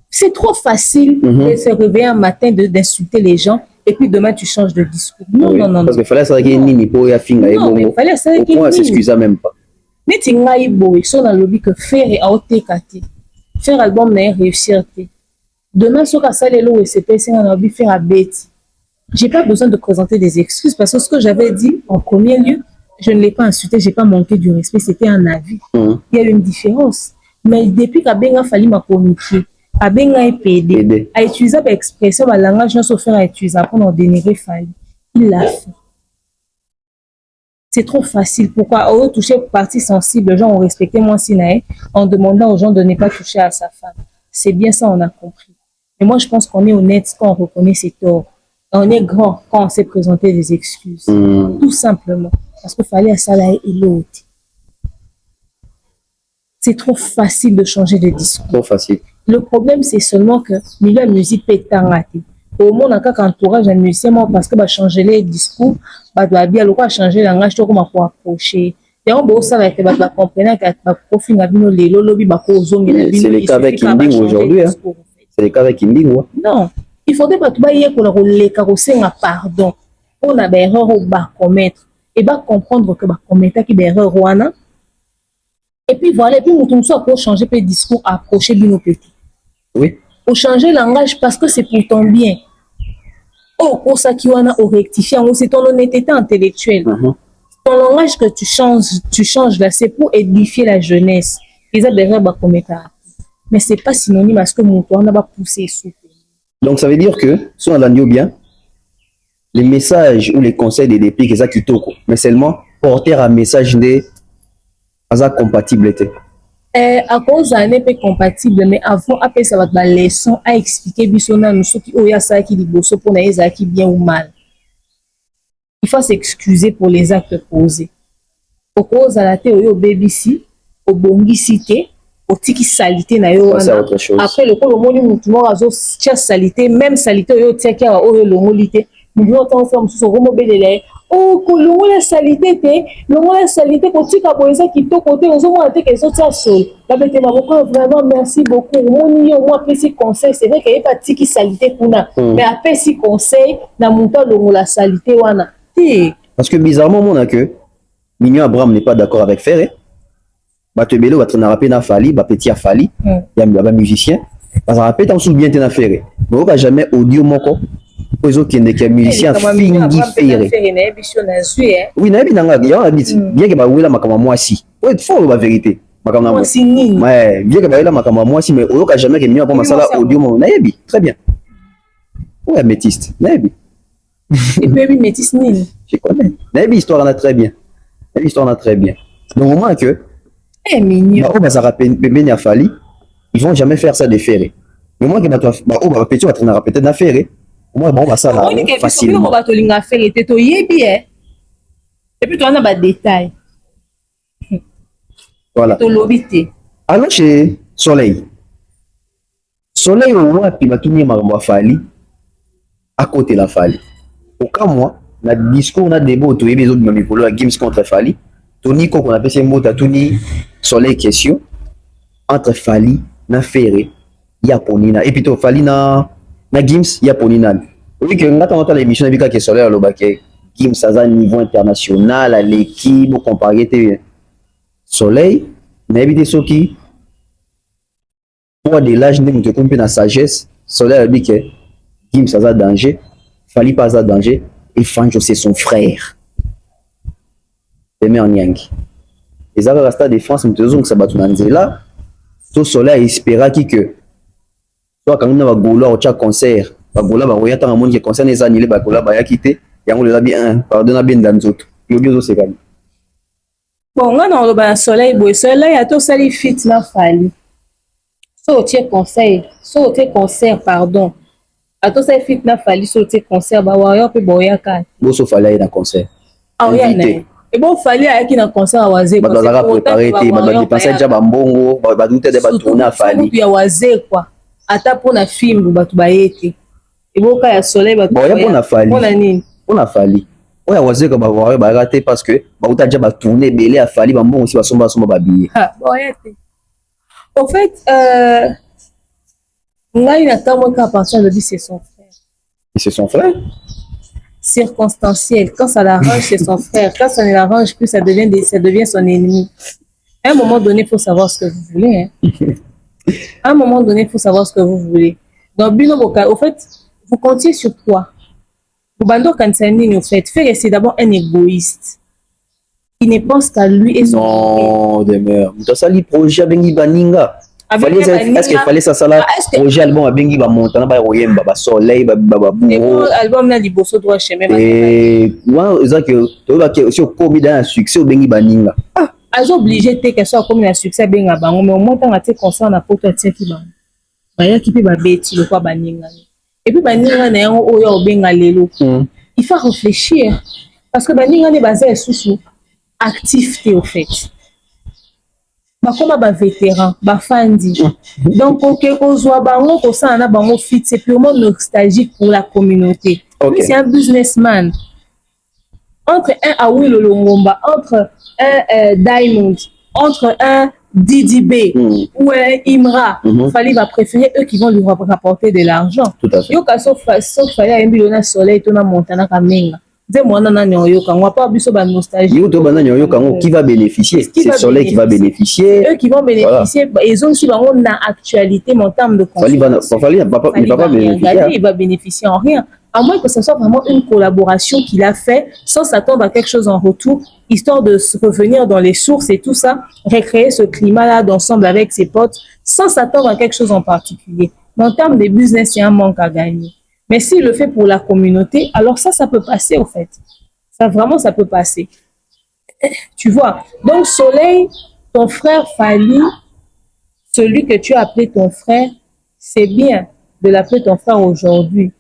C'est trop facile de se réveiller un matin, d'insulter les gens, et puis demain, tu changes de discours. Non, oui, non, non. Parce qu'il fallait ça qu'il y ait une pour y finga. Non, mais il fallait ça qu'il y ait s'excuser même pas. Neti ngai boy, so na lobby que faire et aoteka te. Faire album na réussir te. Demain, so ka salelo et c'est passé na lobby faire à bête. J'ai pas besoin de présenter des excuses parce que ce que j'avais dit en premier lieu, je ne l'ai pas insulté, j'ai pas manqué du respect, c'était un avis. Il y a une différence. Mais depuis qu'Abenga fallu ma communiquer, Abenga est pédé, a utilisé l'expression, le langage, non sauf faire à utiliser pour en dénigrer fallu. Il l'a fait. C'est trop facile. Pourquoi? Oh, toucher partie sensible, les gens ont respecté moi Sinaï en demandant aux gens de ne pas toucher à sa femme. C'est bien ça, on a compris. Mais moi, je pense qu'on est honnête quand on reconnaît ses torts. On est grand quand on sait présenter des excuses. Tout simplement. Parce qu'il fallait à ça là et l'autre. C'est trop facile de changer de discours. Trop facile. Le problème, c'est seulement que la musique peut être raté. Au moins, on a entourage un musicien parce que va changer les discours, va bien le changer le langage pour approcher. Et on va ça va comprendre que profil n'a bien les lobby va c'est le cas avec Inding aujourd'hui. C'est le cas avec Inding. Non, il faudrait pas tout bailler pour le carrosser un pardon. On a des erreurs au bas commettre et va comprendre que va commettre qui des erreurs wana. Et puis voilà, et puis nous soit pour changer le discours, approcher nos petits. Oui. Pour changer le langage parce que c'est pour ton bien. Oh, pour ça qui wana au rectifier, c'est ton honnêteté intellectuelle. Ton langage que tu changes là, c'est pour édifier la jeunesse. Ils ont des erreurs à commettre. Mais c'est pas synonyme parce que mon toit n'a pas poussé sous. Donc ça veut dire que, si on a bien, les messages ou les conseils des dépliques, c'est ça qui toque. Mais seulement porter un message de sa compatibilité. À cause d'un épée compatible, mais avant, après ça va être la leçon à expliquer, bisonna, nous, ceux qui ont ça qui dit bosso pour les qui bien ou mal. Il faut s'excuser pour les actes posés. Au cause à la tête, au baby si, au bongi cité, au tiki salité na yo. Après le coup, le monde nous mort azo salité, même salité yo tia kia o le molité. Nous devons faire sur romo belele. Oh, kolongo la salité te, longo la salité ko tika boyeza qui to côté ozo mo ate que so tia sol. La bête ma beaucoup vraiment merci beaucoup. Moni yo moi petit conseil, c'est vrai qu'il y a pas tiki salité kuna, mais après si conseil na monta longo la salité wana. Parce que bizarrement mon a que Mignon Abraham n'est pas d'accord avec Ferré. Batebelo va te rappeler na Fali, ba petit a Fali, il y a musicien. Parce que rappelle tant sous bien te na Ferré. Mais on jamais audio moko. Aux autres qui est musicien fingi Ferré. Oui, na bien nga, ya habite. Bien que ba wela makama moi si. Ouais, faut la vérité. Makama moi. Ouais, bien que ba wela makama moi si mais on jamais que Mignon pas masala audio mon. Na yebi, très bien. Ouais, métiste. Na yebi. Et puis métisse nil. Je connais. Na yebi histoire en a très bien. L'histoire en a très bien. Donc au moins que Eh, mignon. Bah, ça rappelle Pembeni a Fali. Ils vont jamais faire ça de ferré. Mais moi, qui m'a bah, petit, on va traîner peut-être d'affaire. Moi, bon, bah, ça là, facilement. On va faire et t'es bien. Et puis, tu as un détail. Voilà. Allons chez Soleil. Soleil, au moins, puis ma tourné ma Fali. À côté de la Fali. Au cas moi, na discours, on a des mots, tu es les autres, mais pour la Games contre Fali. Tony, qu'on appelle ces mots, tu as Tony Soleil question. Entre Fali, na Ferré, Yaponina. Et puis, tu Fali, na Games, Yaponina. Oui, que nous avons l'émission, on a vu que Soleil, le baquet. Games, ça a un niveau international, à l'équipe, au comparé, Soleil, na évité ce qui, pour de l'âge, nous te compris la sagesse. Soleil a dit que Games, ça a danger. Fali pas à danger. Et Fanjo, c'est son frère. Demain en Yang. Les Arabes restent de France, mais tu sais que ça va tout là. Tout Soleil espéra que soit quand on a Gola au concert, Gola va voyer tant à monde qui concerne les annulés, Gola va y quitter. Et on les a bien, pardonne bien dans les autres. Il y a c'est comme. Bon, on a le Soleil, le Soleil a tout ça les fit na Fali. Sauter concert, pardon. A tout ça fit na Fali sauter concert, bah ouais, puis boya kan. Bon, sauf Fali dans concert. Ah oui, né. Et bon, Fali a qui dans concert à Wazé. Bah, dans la préparé, bah, dépenser déjà bambongo, bah, tout est déjà tourné à Fali. Puis à Wazé quoi. Ata pour na film, bah, tu baïeti. Et bon, quand il y a Soleil, bah, bon, il y a pour na Fali. Pour na Fali. Ouais, Wazé comme bah, ouais, bah, raté parce que, bah, tu as déjà tourné, belé à Fali, bambongo aussi, bah, son babillé. Ah, boyeti. En fait, là, il attend moi qu'à partir de lui, c'est son frère. Et c'est son frère? Circonstanciel. Quand ça l'arrange, c'est son frère. Quand ça ne l'arrange plus, ça devient son ennemi. À un moment donné, il faut savoir ce que vous voulez. Hein. À un moment donné, il faut savoir ce que vous voulez. Donc, Bino Boka, au fait, vous comptiez sur quoi? Bando Kansani, au fait, Ferré, c'est d'abord un égoïste. Il ne pense qu'à lui et son non, demeure. Dans ça, les projets Bengi Baninga. Est-ce qu'il fallait ça là? Projet album à Bengi Bamontana, Baroyem, Baba Soleil, Baba Bouro. Album là, Liboso droit chemin. Et moi, c'est que tu vas que si on commis dans un succès au Bengi Baninga. Ah, ils sont obligés de faire ça comme un succès Benga Bango, mais au moins, tant que tu concerne à porte tiens qui va. Baya qui peut babeti le quoi Baninga. Et puis Baninga n'est un oyo au Benga lelo. Il faut réfléchir parce que Baninga n'est basé sur activité au fait. Comme un vétéran, un fandi. Donc, c'est purement nostalgique pour la communauté. Okay. C'est un businessman. Entre un Awi Lolongomba, entre un Diamond, entre un DDB ou un Imra, Fali va préférer eux qui vont lui rapporter de l'argent. Tout à fait. Yo ka sauf Fali a un million soleil, tona montana kamenga. Qui va bénéficier? C'est Soleil qui va bénéficier. Eux qui vont bénéficier, voilà. Ils ont aussi une actualité en termes de confiance. Il va bénéficier en rien. À moins que ce soit vraiment une collaboration qu'il a fait sans s'attendre à quelque chose en retour, histoire de se revenir dans les sources et tout ça, recréer ce climat-là d'ensemble avec ses potes, sans s'attendre à quelque chose en particulier. Mais en termes de business, il y a un manque à gagner. Mais s'il le fait pour la communauté, alors ça peut passer, au fait. Ça, vraiment, ça peut passer. Tu vois. Donc, Soleil, ton frère Fali, celui que tu as appelé ton frère, c'est bien de l'appeler ton frère aujourd'hui.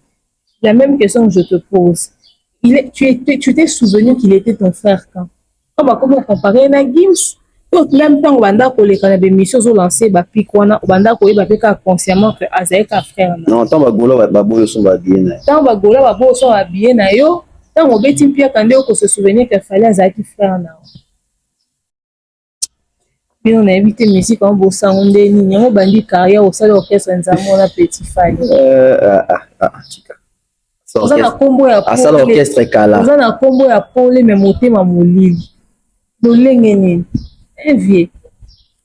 La même question que je te pose. Tu t'es souvenu qu'il était ton frère quand? Comment comparer à Gims? Même temps, banda ko les canaux d'émission ont lancé ba pikwana banda ko ba peka consciemment que azeka frère. Non, tant ba gola ba boyo sont ba bien. Tant ba gola ba boyo sont bien na yo, tant on beti pia kande ko se souvenir que fallait azaki frère na. Bien on a évité musique en bossa on des ni on bandi carrière au sein de l'orchestre nzamo na petit Fali. Tika. Ça na combo ya ça l'orchestre kala. Ça na combo ya pole mais motema molili. Dolenge nini? Vieux.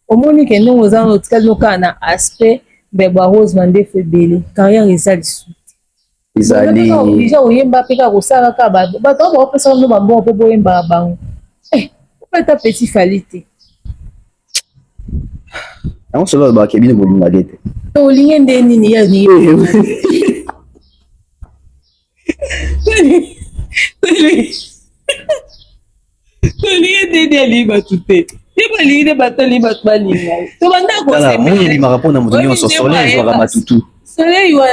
Au moins que nous aux autres cas nous kana aspect de Rose Vande Febele carrière ezali suite. Ezali. Déjà oyemba peka ko sala ka ba to ba pesa no ba bon po boyemba bango. Pas ta petit Falite. On se l'a ba kebine bolinga dete. To lingende nini ya ni. Lingende ali ba tuté. Yeba lide batoli batbalinga. To banda ko Voilà, se. moi il m'a répondu à mon donné sur soleil, je vois Ramatutu. Soleil wa.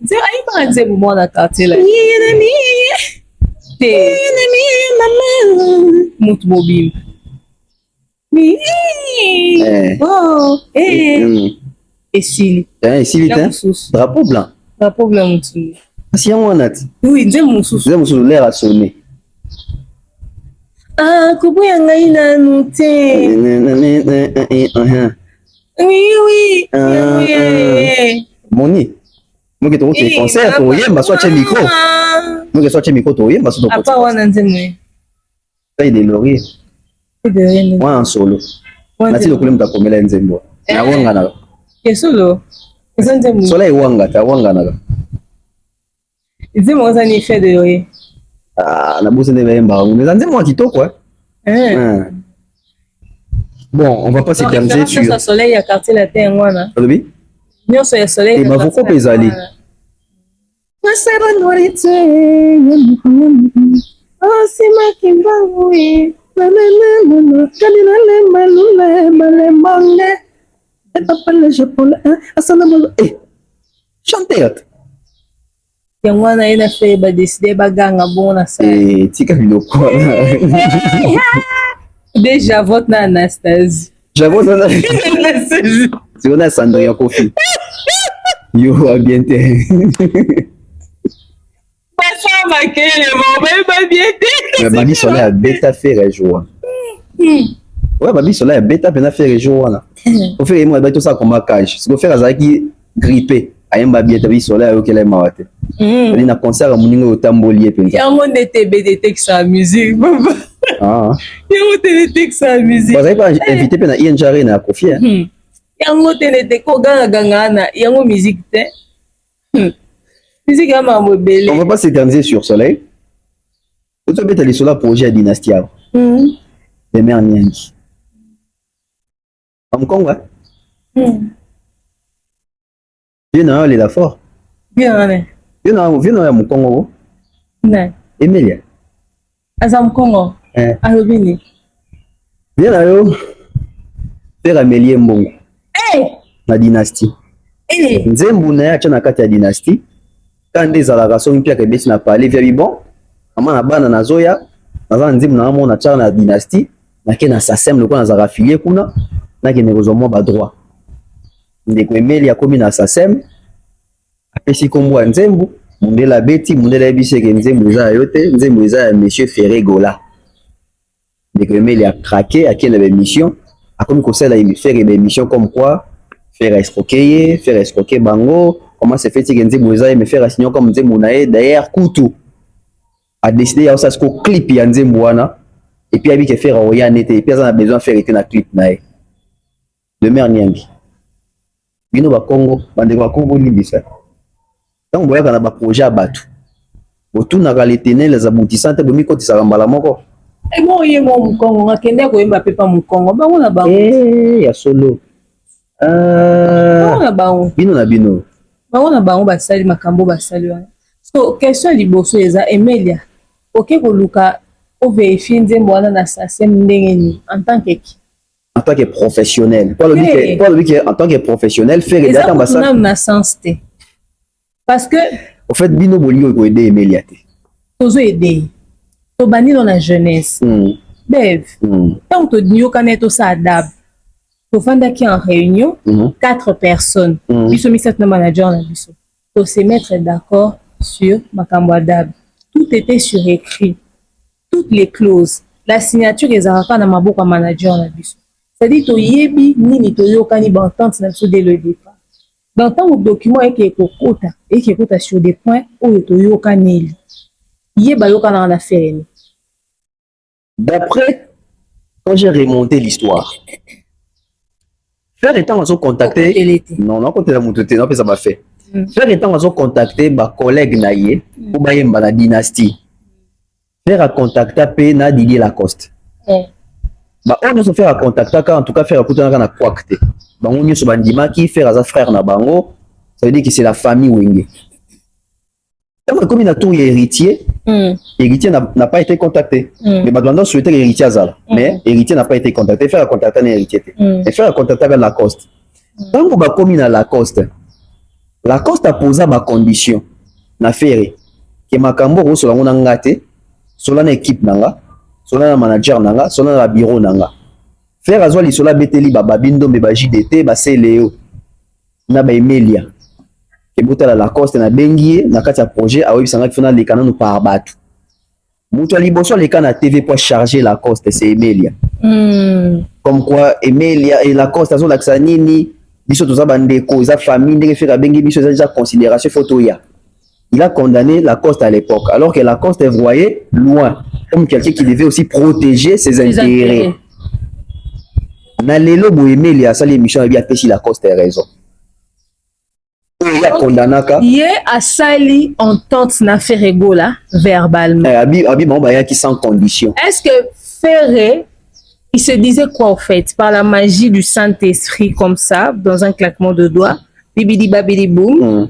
Nze ayi ba nze mo na quartier là. Te. Mutu bobim. Mi. Oh, esili. Ici il est drapeau blanc. Drapeau blanc mutu. Si on a Oui, nze mususu. Nze mususu l'air a sonné. Ah, kubuya ngai na nute. Oui. Moni. Moi que tu es concert, tu yemba soit chez micro. Moi que soit chez micro, tu yemba soit Apa wana nzemwe. Ça il est laurier. Moi en solo. Nati lokule mtakomela nzembo. Na wanga na. Kesolo. Nzemwe. Soleil wanga ta wanga na. Nzemwe za ni fait de yoye. Ah, la bosse n'est même pas. Mais nzembo kitoko quoi. Bon, on va pas s'éterniser sur le soleil à quartier la terre ngwana. Oui. Nyo so ya soleil. Et ma voko pezali. Masaba norite. Oh, c'est ma kimbawi. Nanana, kanina le malule, malemange. Et papa le japonais, asana malo. Eh. Chanteur. Ngwana ina fait ba décider baganga bona ça. Eh, tika biloko. Déjà vote na Anastasie. J'avoue na Anastasie. C'est on a Sandria Kofi. Yo a bien té. Pas ça ma kele, mais pas bien té. Mais Babi Soleil a bêta fait joie. Ouais, Babi Soleil a bêta pena fait joie là. Au fait moi tout ça comme cage. Ce qu'on fait azaki grippé. Ayamba bien Babi Soleil au kele mawate. Il na concert à moningo au tambolier penza. Ya mon TBDT que sa musique. Ah. Yango TBDT que sa musique. Vous avez pas invité pena Ian Jarre na Kofi. Yango TBDT ko ganga na yango musique te. Musique à mambo belé. On va pas s'éterniser sur Soleil. Vous avez été sur la projet Dynastia. Les mères Nyangi. En Congo. Viens à aller là fort. Bien allez. Viens à mon Congo. Non. Emilia. Azam Congo. Alobini. Viens à yo. Faire Amélie Mbongo. La dynastie. Nzembo na ya na kati ya dynastie. Quand des alagations pia ke besi na parler via bon. Ama na bana na zoya. Na nzembo na mo na tcha na dynastie. Na ke na sasem le ko na za affilié kuna. Na ke ne rozomo ba droit. Ndeko Emilia komi na sasem. Apesi kombo nzembo. Mundela beti mundela bise ke nzembo za yote. Nzembo za ya monsieur Ferré Gola. Ndeko Emilia a craqué à quelle émission. A comme conseil à faire des émissions comme quoi faire escroquer bango, comment se fait-il que Nzembo za me faire assigner comme Nzembo nae d'ailleurs Kutu a décidé à ça ce clip ya Nzembo wana et puis abi ke faire oya nete et puis ça a besoin faire était na clip nae de mère Nyangi bino ba Congo bande ba Congo ni bisa donc boya kana ba projet à batu otuna ka l'éternel les aboutissants te bomi koti sa mbala moko. Et moi, il y a mon Congo, on kende ko yemba pepa mon Congo. Ba wona ba. Ya solo. Wona ba on. Bino na bino. Ba wona ba on ba sali makambo ba sali wana. So question liboso eza Emilia. OK ko luka o vérifier nzembo wana na sasem ndenge ni en tant que qui? En tant que professionnel. Pas le but en tant que professionnel faire des ambassades. Ça na sens te. Parce que au fait bino bolingo ko aider Emilia te. Tozo aider. To bani dans la jeunesse. Bev. Tant que nous connaissons ça adab. To fanda qui en réunion, 4 personnes. Ils sont mis cette manager na biso. To se mettre d'accord sur makambo adab. Tout était sur écrit. Toutes les clauses. La signature des araka na maboko manager na biso. C'est-à-dire to yebi nini to yokani ba entente na biso dès le départ. Dans tant que document et qui est sur des points où to yokani. D'après, quand j'ai remonté l'histoire, faire étant à contacter, non, quand la montée, non, ça m'a fait. Faire étant à contacter ma collègue naïe, ou ma dynastie, faire à contacter na Didier Lacoste. Bah, on se faire à contacter, en tout cas, faire à contacter na Kwakte. Bah, on y se bandima qui fait à frère na bango, ça veut dire que c'est la famille Wenge. Comme il a tout héritier, Héritier n'a pas été contacté. Mais Badouanda souhaitait l'héritier Azala. Mais héritier n'a pas été contacté. Faire contacter un héritier. Et faire contacter avec Lacoste. Tant que bakomi na Lacoste a posé ma condition. Na faire que makambo ro sola ngona ngate, sola na équipe nanga, sola na manager nanga, sola na bureau nanga. Faire azwa li sola beteli babindo me ba JDT ba Cléo na ba Emelia. Que bota la Lacoste na bengie na kati ya projet a webisanga kifuna lekana no par batu. Mutu liboso lekana TV pour charger Lacoste c'est Emelia. Comme quoi Emelia et Lacoste azo laksa nini biso toza bandeko za famille ndenge fera bengie biso za déjà considération photo ya. Il a condamné Lacoste à l'époque alors que Lacoste est voyé loin comme quelqu'un qui devait aussi protéger ses intérêts. Na lelo bo Emelia sa l'émission a bien pêché Lacoste a raison. Il est à Sali entente na Ferrego là verbalement. Abi bon bah qui sans condition. Est-ce que Ferré il se disait quoi au fait par la magie du Saint-Esprit comme ça dans un claquement de doigts bibidi babidi boum.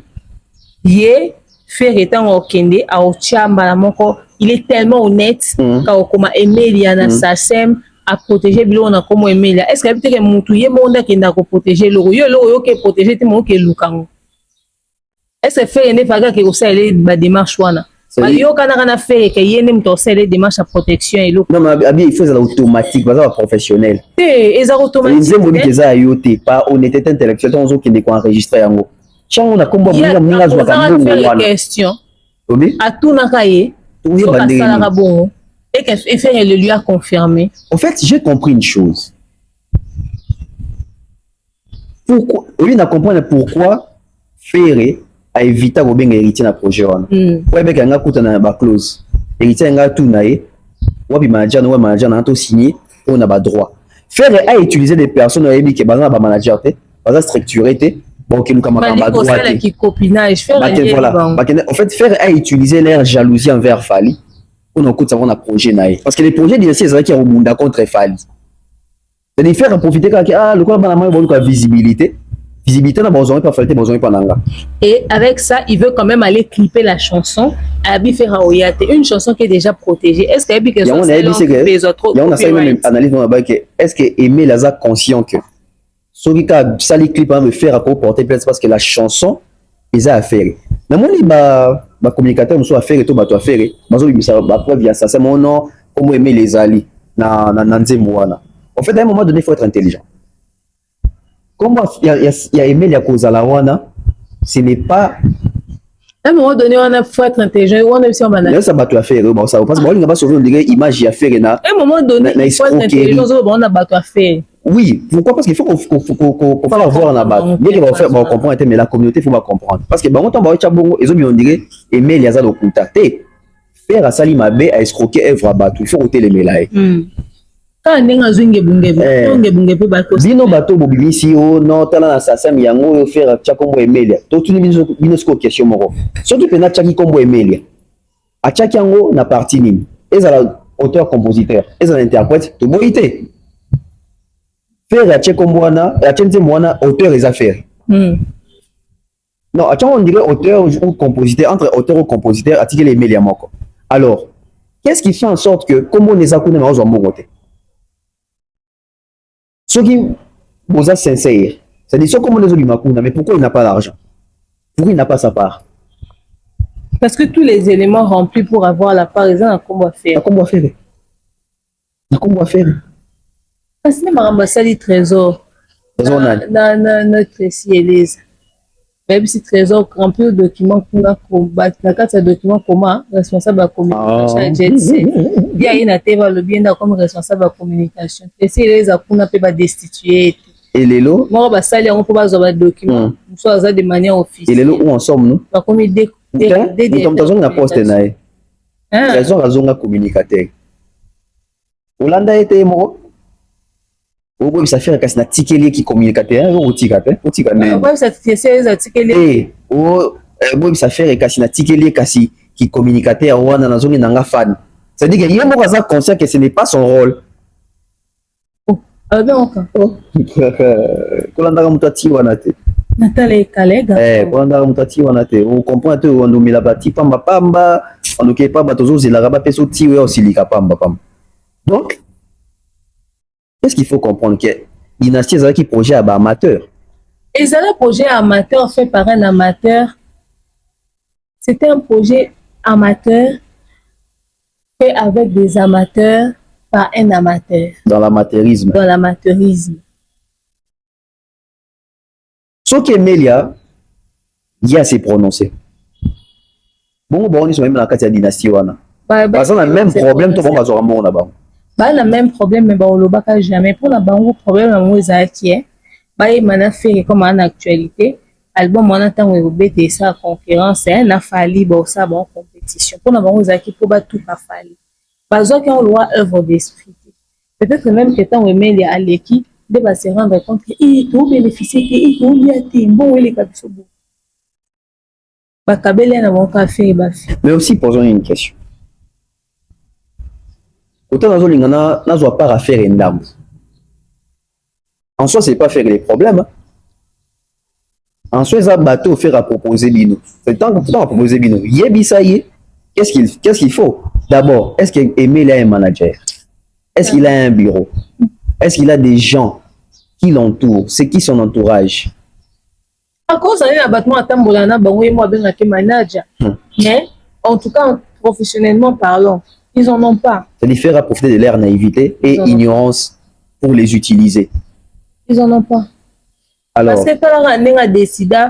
Yé Ferré tant okende a ochamba la moko il est tellement honnête ka okoma Emelia na Sassem à protéger bilo na comme Emelia. Est-ce que peut-être mutu yé monde kenda ko protéger lo yo ke protéger te mo ke lukango. Est-ce que faire une vague qui aussi les démarches wana yo kana faire que yene mtose les démarches à protection et non mais il faut ça automatique pas professionnel et ça automatique ils aiment que ça yoté pas honnêteté intellectuelle on qui est enregistré yango chango na kombo munga zwa kambo wana question oui à tout na kaye oui bandé bon et que faire le lui a confirmé. En fait j'ai compris une chose pourquoi oui na comprendre pourquoi faire a éviter ko benga héritier na projet wana ouais beka nga kutana ba clause héritier nga tout naé wabi manager na to signer on a ba droit faire a utiliser des personnes yebi ke bana ba manager te basa structuré te bon ki luka makamba droit te qui copinage faire voilà en fait faire a utiliser leur jalousie envers Fally on okuta on a projet naé parce que les projets d'ici c'est qui rebunda contre Fally c'est de faire profiter ka le quoi bana moi bon visibilité na besoin pas falter besoin pas nanga. Et avec ça, il veut quand même aller clipper la chanson Abi Fera Oyate, une chanson qui est déjà protégée. Est-ce qu'il y a quelque chose les autres il y a une même analyse dans la que est-ce que Aimé Laza conscient que celui qui a sali clip me faire à porter plainte parce que la chanson ils a affaire. Mais moi ba communicateur nous soit affaire et tout ba to affaire. Bazo bimisa ba preuve ya ça c'est mon nom comment Aimé les ali na nzemwana. En fait à un moment donné il faut être intelligent. Comment il y a Emelia Kozalawana, ce n'est pas. À un moment donné, on a faut être intelligent. On a aussi un banal. Ça va tout faire. Bon, ça parce que on va sauver une image y a faire na. À un moment donné, il faut être intelligent. On a battu à faire. Oui, pourquoi? Parce qu'il faut qu'on va voir en abattre. Bien qu'il va faire, bon, comprendre, mais la communauté faut pas comprendre. Parce que bon, on va chabongo, ils ont bien dit Emelia za lokuta. Faire à Sali Mabe à escroquer œuvre à battre. Il faut ôter les mélailles. Bino bato bobimisi o no tala na Sassem yango yo faire tcha kombo Emelia to tuni bino sko question moko soki pena tchaki kombo Emelia a tchaki yango na partie nini ezala auteur compositeur ezala interprète to boité faire a tchaki kombo wana a tchaki mwana auteur les affaires non a tchaki on dirait auteur ou compositeur entre auteur ou compositeur article Emelia moko alors qu'est-ce qui fait en sorte que kombo les akuna na ozo mogote. Ceux qui vous êtes sincères, c'est-à-dire ceux comme les Olimakuna, mais pourquoi il n'a pas l'argent? Pourquoi il n'a pas sa part? Parce que tous les éléments remplis pour avoir la part, ils ont un combo à faire. Un combo à faire. Un combo à faire. Parce que l'ambassade du trésor. Notre Elise. Même si trésor rempli de documents qu'on a combattu, la carte de documents comment responsable de la communication. Il y a une atteinte le bien comme responsable de la communication. Et si les akuna peut pas destituer. Et les lots. Moi, bah ça, on peut pas avoir des documents. Soit ça de manière officielle. Et les lots où en sommes nous? Par comme des. Nous sommes dans une poste naïe. Trésor a zone communicateur. Olanda était mort. Ou ça fait que tikeli qui communicateur ou tikate ou tikane ouais ça c'est tikeli ou ça fait que tikeli kasi qui communicateur wana na zone nanga fan ça dit que il est moins conscient que ce n'est pas son rôle ah bien kolanda comme toi ti wana te Nathalie Kalega. Quand mutati wanate, on comprend que on nous la bati pamba pamba, on nous pas batozo zela ba peso tiwe aussi lika pamba pamba. Donc, qu'est-ce qu'il faut comprendre que dynastie c'est qui projet amateur. Et ça le projet amateur fait par un amateur. C'était un projet amateur fait avec des amateurs par un amateur. Dans l'amateurisme. Dans l'amateurisme. Ce qu'Emelia, il y a assez prononcé. Bon, on est même dans la dynastie. Parce qu'on a le même problème, tout le monde va se rendre là-bas. Bah, on a le même problème, mais on ne jamais. Pour le problème, on a qui est. Bah, il m'a fait comme en actualité. Album, on a tant de ça concurrence, c'est un affali, bon, ça, bon, compétition. Pour nous, on a qui pour tout affali. Parce qu'on doit œuvre d'esprit. Peut-être même que tant on met les aléki, de va se rendre compte que il tout bénéficier, il tout bien, bon, il est pas beau. Bah, Kabele n'a pas café, bah. Mais aussi, posons une question. Autant dans le n'a pas à faire une dame. En soi, c'est pas faire les problèmes. En soi, ça bateau faire à proposer Bino. C'est tant que à proposer Bino. Yebisaye, qu'est-ce qu'il faut? D'abord, est-ce qu'Emile a un manager? Est-ce qu'il a un bureau? Est-ce qu'il a des gens qui l'entourent? C'est qui son entourage? À cause d'un abattement à Tambolana, moi, bien manager. Mais, en tout cas, professionnellement parlant, ils en ont pas. Ça les faire profiter de leur naïveté et ignorance pour les utiliser. Ils en ont pas. Alors, parce que quand on a décidé,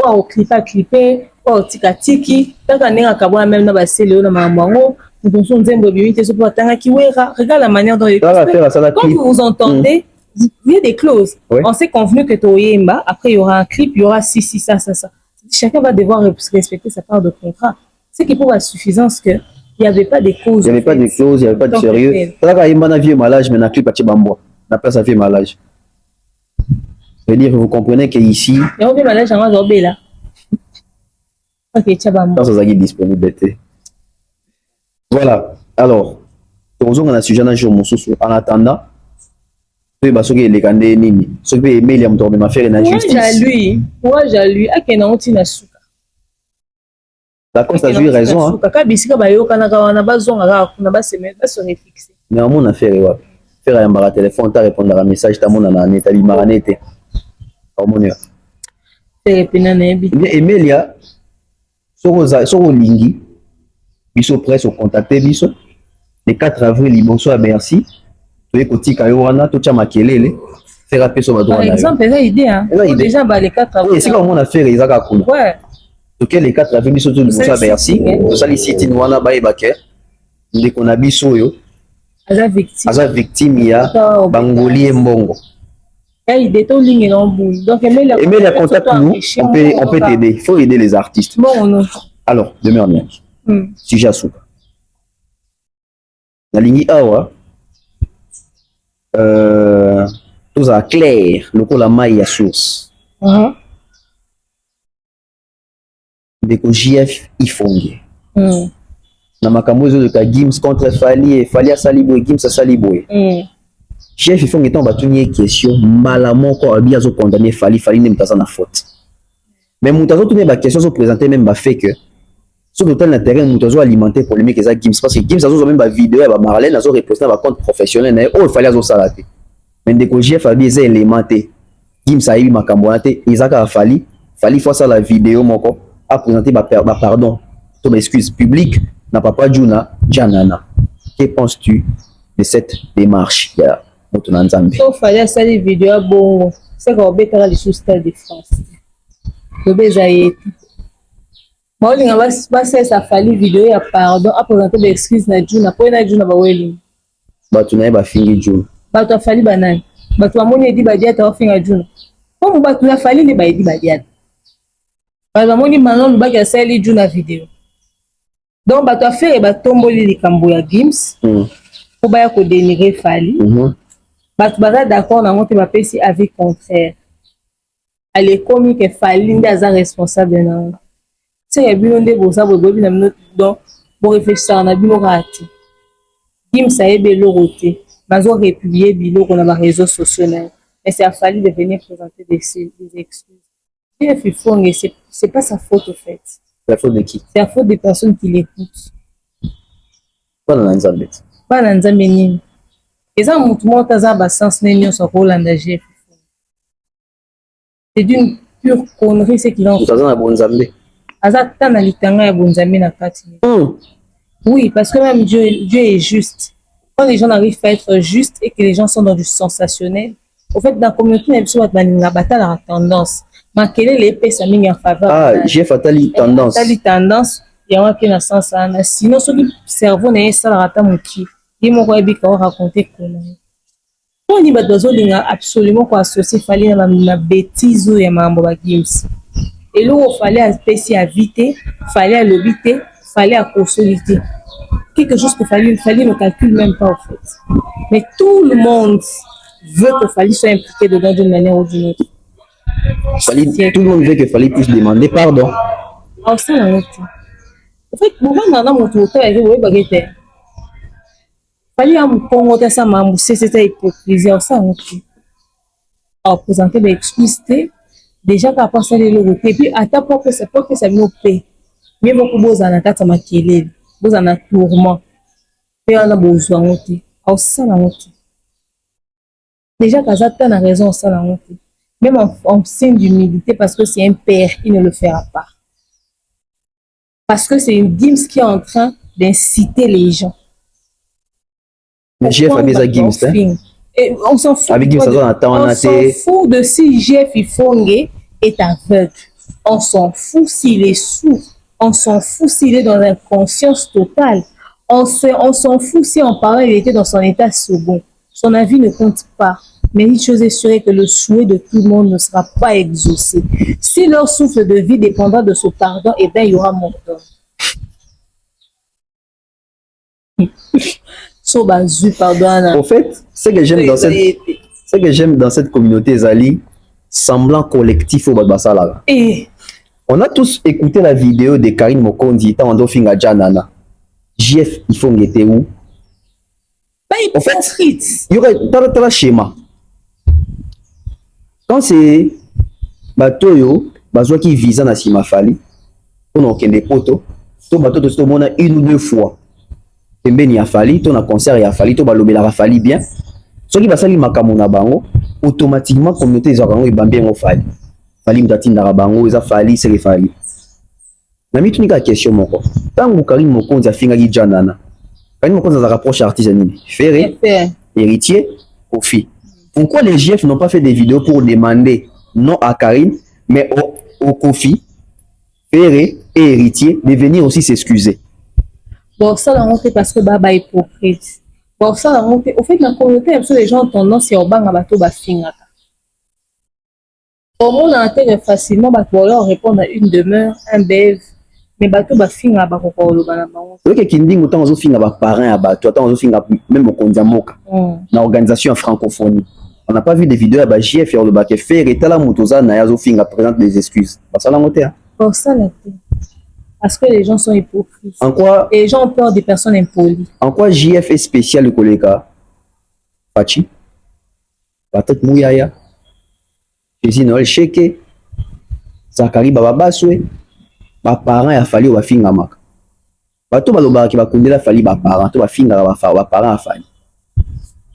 au clipper, au tiki, quand on a même dans la cellule, dans la mango, nous sommes en train de regarde la manière dont quand vous entendez, il y a des clauses. Oui. On s'est convenu que Toyemba, après il y aura un clip, il y aura ça. Chacun va devoir respecter sa part de contrat. C'est qu'il faut la suffisance que il n'y avait pas de clauses. Il n'y avait pas de clauses, il n'y avait pas de sérieux. C'est là qu'il y a un vieux malage, mais un clip à Tchibambo. On appelle ça vieux malage. C'est-à-dire que vous comprenez qu'ici. Il y a un vieux malage en Robé là. Ok, Tchabambo. Ça est disponible. Voilà. Alors, on a un sujet en attendant. Ceux qui les candidats nini, ceux qui aiment les amtourner ma faire une justice. Moi j'ai lui, à quel moment tu n'as souka. D'accord, ça a eu raison. Hein. Kaka bisika ba yo kana kawana bazonga na ba semaine ba sonner fixé. Mais à mon affaire ouais. Faire un bar téléphone, ta répondre à message, ta mon ana neta bi maranete. Harmonia. C'est pinane bi. Bien Emelia soko lingi biso presse au contacter biso le 4 avril liboso à Bercy. Kotika yowana to tia makelele faire appeler sur droit. Par exemple, ça idée hein. Déjà bah les 4 avril. Oui, c'est comme on a fait les akakuna. Ouais. Donc les 4 avril biso to biso à Bercy. To sali site wana ba ebake. Ndeko na biso yo. Aza victime ya Bangoli Mbongo. Et idée to ligne en boule. Donc Emelia contacte nous, on peut t'aider. Il faut aider les artistes. Bon non. Alors, demeure bien. Si j'assume. La ligne awa tout ça clair le coup la maille à source de JF ifongi na makambo de ka Gims contre Fali a Salibo Gims a Salibo JF ifongi tant batuni question malamment ko bien zo condamner Fali ne mutaza na faute mais mutazo tourner ba question so présenter même ba fait que sur le terrain d'intérêt mutazo alimenter polémique ça Gims parce que Gims a même ba vidéo ba Marlène a zo reposter ba compte professionnel oh il fallait zo salater mais dès que JF a bien élémenté Gims a eu makambo ate Isaac a Fali faut ça la vidéo moko a présenté ba pardon ton excuse publique n'a pas Juna Janana. Que penses-tu de cette démarche ya Motuna Nzambe? So Fali ça les vidéos bon c'est qu'on betara les sous-stars de France le bezaïe moi on va passer ça Fali vidéo ya pardon a présenté des excuses na Juna pour na Juna ba weli ba tu na ba fingi Juna ba to Fali banani ba to amoni edi ba dia ta finga Juna comme ba tu na Fali ne ba edi ba dia ba amoni manon ba ka sali Juna vidéo donc ba to faire ba tomboli likambo ya Gims pour ba ko dénigrer Fali ba to ba d'accord na monte ba pesi avis contraire allez comme que Fali ndaza responsable na c'est bien de bosa bobi na minute donc pour réfléchir na bino rati Gims a ebe loroté bazo republier biloko na ba réseaux sociaux na mais c'est à Fally de venir présenter des excuses. Jeff Ifongue, c'est pas sa faute au fait. C'est la faute de qui? C'est la faute des personnes qui l'écoutent. Pas dans l'Anzambet. Pas dans Nzambe nini. Eza mutu moko aza basens ne nyonso akolanda Jeff Ifongue. C'est d'une pure connerie ce qu'il en fait. Aza na bonzambe. Aza ta na litanga ya bonzambe na kati. Oui, parce que même Dieu est juste. Quand les gens arrivent à être justes et que les gens sont dans du sensationnel, au fait, dans la communauté, il y a la tendance. Mais quelle est l'épée, ça met en faveur? Ah, j'ai fatali tendance. Fatali tendance, il y a un qui est dans le sens. Sinon, ce qui cerveau n'est pas ça, la rata mouki. Il m'a raconté comment. On dit que absolument quoi associer Fally à la bêtise ou à Mambo Games. Et là, il fallait à éviter, fallait à l'obiter, fallait à consolider. Quelque chose que Fally ne calcule même pas en fait. Mais tout le monde veut que Fally soit impliqué dedans d'une manière ou d'une autre. Tout le monde veut que Fally puisse demander pardon. En ça, en fait, moment dans mon tour, Fally a mon congo ça m'a moussé, c'était hypocrisie. En ça, on présenter des excuses. Déjà, qu'à passer les lots, et puis à ta propre, c'est pas que ça me paie. Mais beaucoup de choses en attaque, ça m'a killé. Vous en avez tourment. Et on a besoin de ça. On sait la honte. Déjà, Kazata a raison, on sait la honte. Même en signe d'humilité, parce que c'est un père, il ne le fera pas. Parce que c'est une Gims qui est en train d'inciter les gens. Mais Jeff a mis à Gims, hein? Et on s'en fout. Avec Gims, on s'en fout de si Jeff Ifongue est aveugle. On s'en fout s'il est sourd. On s'en fout s'il est dans l'inconscience totale. On s'en fout si en parlant, il était dans son état second. Son avis ne compte pas. Mais une chose est sûre que le souhait de tout le monde ne sera pas exaucé. Si leur souffle de vie dépendra de ce pardon, eh bien, il y aura mort d'homme. En fait, ce que j'aime dans cette communauté, Zali, semblant collectif au Badbasala. On a tous écouté la vidéo de Karine Mokondi, Tando Finga Janana. JF, il faut était où? En fait, il y aurait un schéma. Quand c'est Batoyo, Bazo qui vise à Sima Fally, on a des potos, to bateau de ce monde une ou deux fois. Tembeni a Fally, ton a concert et a Fally, to balobé la Fally bien. Ce qui va salir Makamona Bango, automatiquement, communauté des organes, ils bien au Fally. Fally mtatine na bango eza Fally c'est Fally na mitu nika question moko tangu Karine Mokonzi afinga ki janana Karine Mokonzi a rapproche artiste nini Ferré héritier Kofi. Pourquoi les GF n'ont pas fait des vidéos pour demander non à Karine mais au Kofi Ferré et héritier de venir aussi s'excuser? Bon ça la honte parce que baba hypocrite. Bon ça la honte au fait la communauté les gens ont tendance à obanga bato bafinga. On intègre facilement, on répond à une demeure, un bève, mais bateau va finir à Bakoko. Ok, Kinding, autant on finit à parrain à bateau, autant on finit même au Kondiamoka, dans l'organisation francophonie. On n'a pas vu des vidéos à JF et le bac faire et la motoza n'a pas finir à présenter des excuses. Parce que les gens sont hypocrites. En quoi? Et les gens ont peur des personnes impolies. En quoi JF est spécial, le collègue Fachi? Peut-être Mouyaya. Jésus Noël Cheke, Zakari Baba Baswe, ma parents a fallu au finga mak. Bato baloba qui va kundela Fally ba parents, to ba finga ba parents a fallu.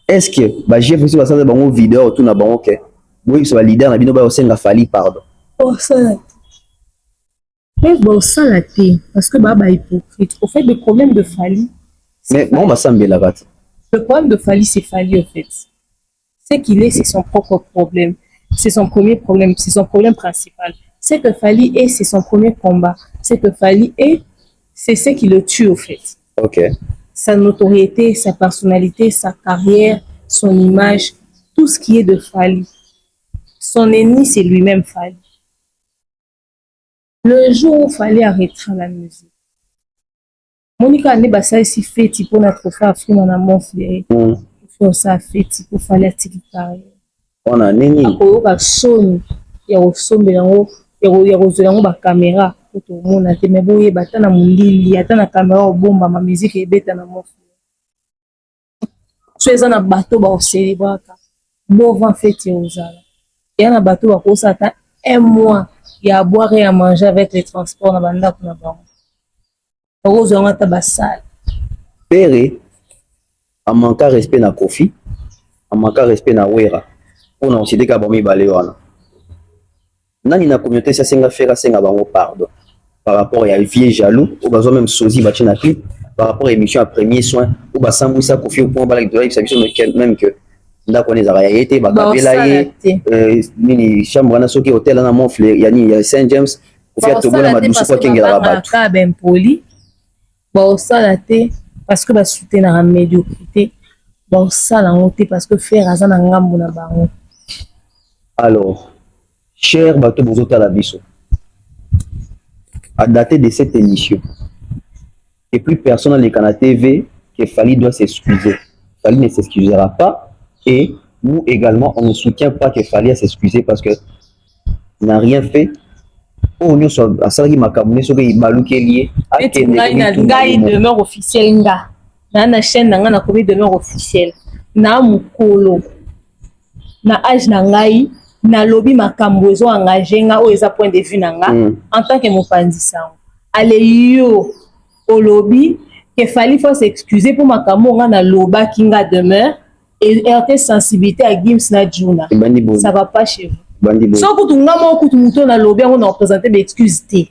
Est-ce que ba Jeff aussi va ça ba mon vidéo tout na ba OK. Moi c'est ba leader na bino ba osenga Fally pardon. Oh ça. Mais bon ça la té parce que baba hypocrite. Au fait le problème de Fally. Mais bon ba sambela bat. Le problème de Fally c'est Fally au fait. C'est qu'il est c'est son propre problème. C'est son premier problème, c'est son problème principal. C'est que Fally est, c'est son premier combat. C'est que Fally est, c'est ce qui le tue au fait. Ok. Sa notoriété, sa personnalité, sa carrière, son image, tout ce qui est de Fally. Son ennemi, c'est lui-même Fally. Le jour où Fally arrêtera la musique, Monica n'est ça ici fait pour notre frère Afrique en amont fait. Pour ça fait pour Fally à carrière. On a nini akoyoka soni ya kosombela yango ya kozwela yango bakamera po tomona te me boyeba ata na molili ata na kamera obombama miziki ebeta na mofu so eza na bato baoselebraka bon vent fêter aux ala. Il y a un bateau à cause attend un mois. Il y a à boire et à manger avec les transports dans banda pour n'avoir. Rose on a tabassal. Père, en manquant respect na Kofi, en manquant respect na Wera. On a aussi des cas bomi baléwana. Nani na communauté ça senga faire senga bango pardon. Par rapport à vieux jaloux, ou besoin même sosie battu na clip, par rapport à émission à premier soin, ou bas sambu ça Kofi au point balak de live ça même que nda kone za ya été ba kabela nini chambre na soki hôtel na Montfleur yani ya Saint James Kofi atobona madusu kwa kengela la batu ka ben poli ba osala te parce que ba soutenir la médiocrité ba osala ngote parce que faire azana ngambo na bango. Alors cher bato bozota la biso à dater de cette émission et plus personne dans les canaux TV que Fally doit s'excuser. Fally ne s'excusera pas. Et nous également, on ne soutient pas que Fally à s'excuser parce que n'a rien fait. Oh, nous sommes à Salagi Makamune, sur les Balouké liés. Et tu demeure officiel. Dans la chaîne, dans la commune demeure officielle. Na mukolo. Na âge nangai. Na lobby Makambozo engagé. Nga o eza point de vue nanga. En tant que mopandisa. Allez yo. Au lobby. Que Fally faut s'excuser pour Makambo. Nga na loba kinga demeure. Et RT sensibilité à Gims na Juna. Ça va pas chez vous. Sauf que tout le monde a lobby, on a représenté des excuses. Et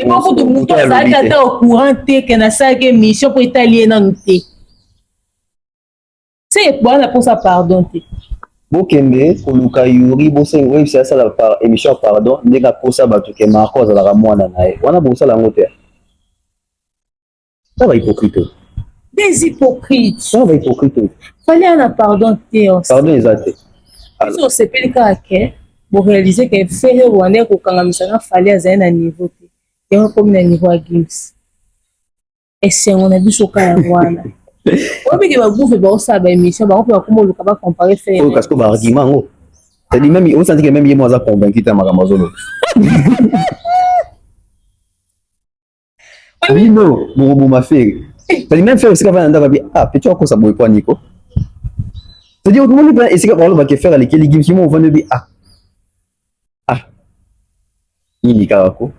pour tout le monde, ça a été au courant que na ça que mission pour italien dans nous. C'est bon la pour ça pardon. Bokembe koluka yuri bosengo oui c'est ça la par émission pardon ndeka posa batu ke Marco za la mwana nae. Wana bosa la ngote. Ça va hypocrite. Des hypocrites. Ça va hypocrite. Fallait un pardon théos. Pardon exact. Alors c'est pas le cas que pour réaliser que faire rwandais ko kangamisa fallait à un niveau té. Et on comme un niveau à Gims. Et c'est on a vu ce cas rwanda. On peut que va bouffer ba ça ba émission ba on peut comme le capable comparer faire. Parce que ba argument ngo. C'est dit même on sent que même moi ça convaincu ta makamazolo. Oui non, bon m'a fait. C'est même faire aussi qu'avant d'arriver ah petit encore ça boy quoi Nico. C'est-à-dire tout le monde peut essayer de faire avec les Gims on va ne dire ah ni karako.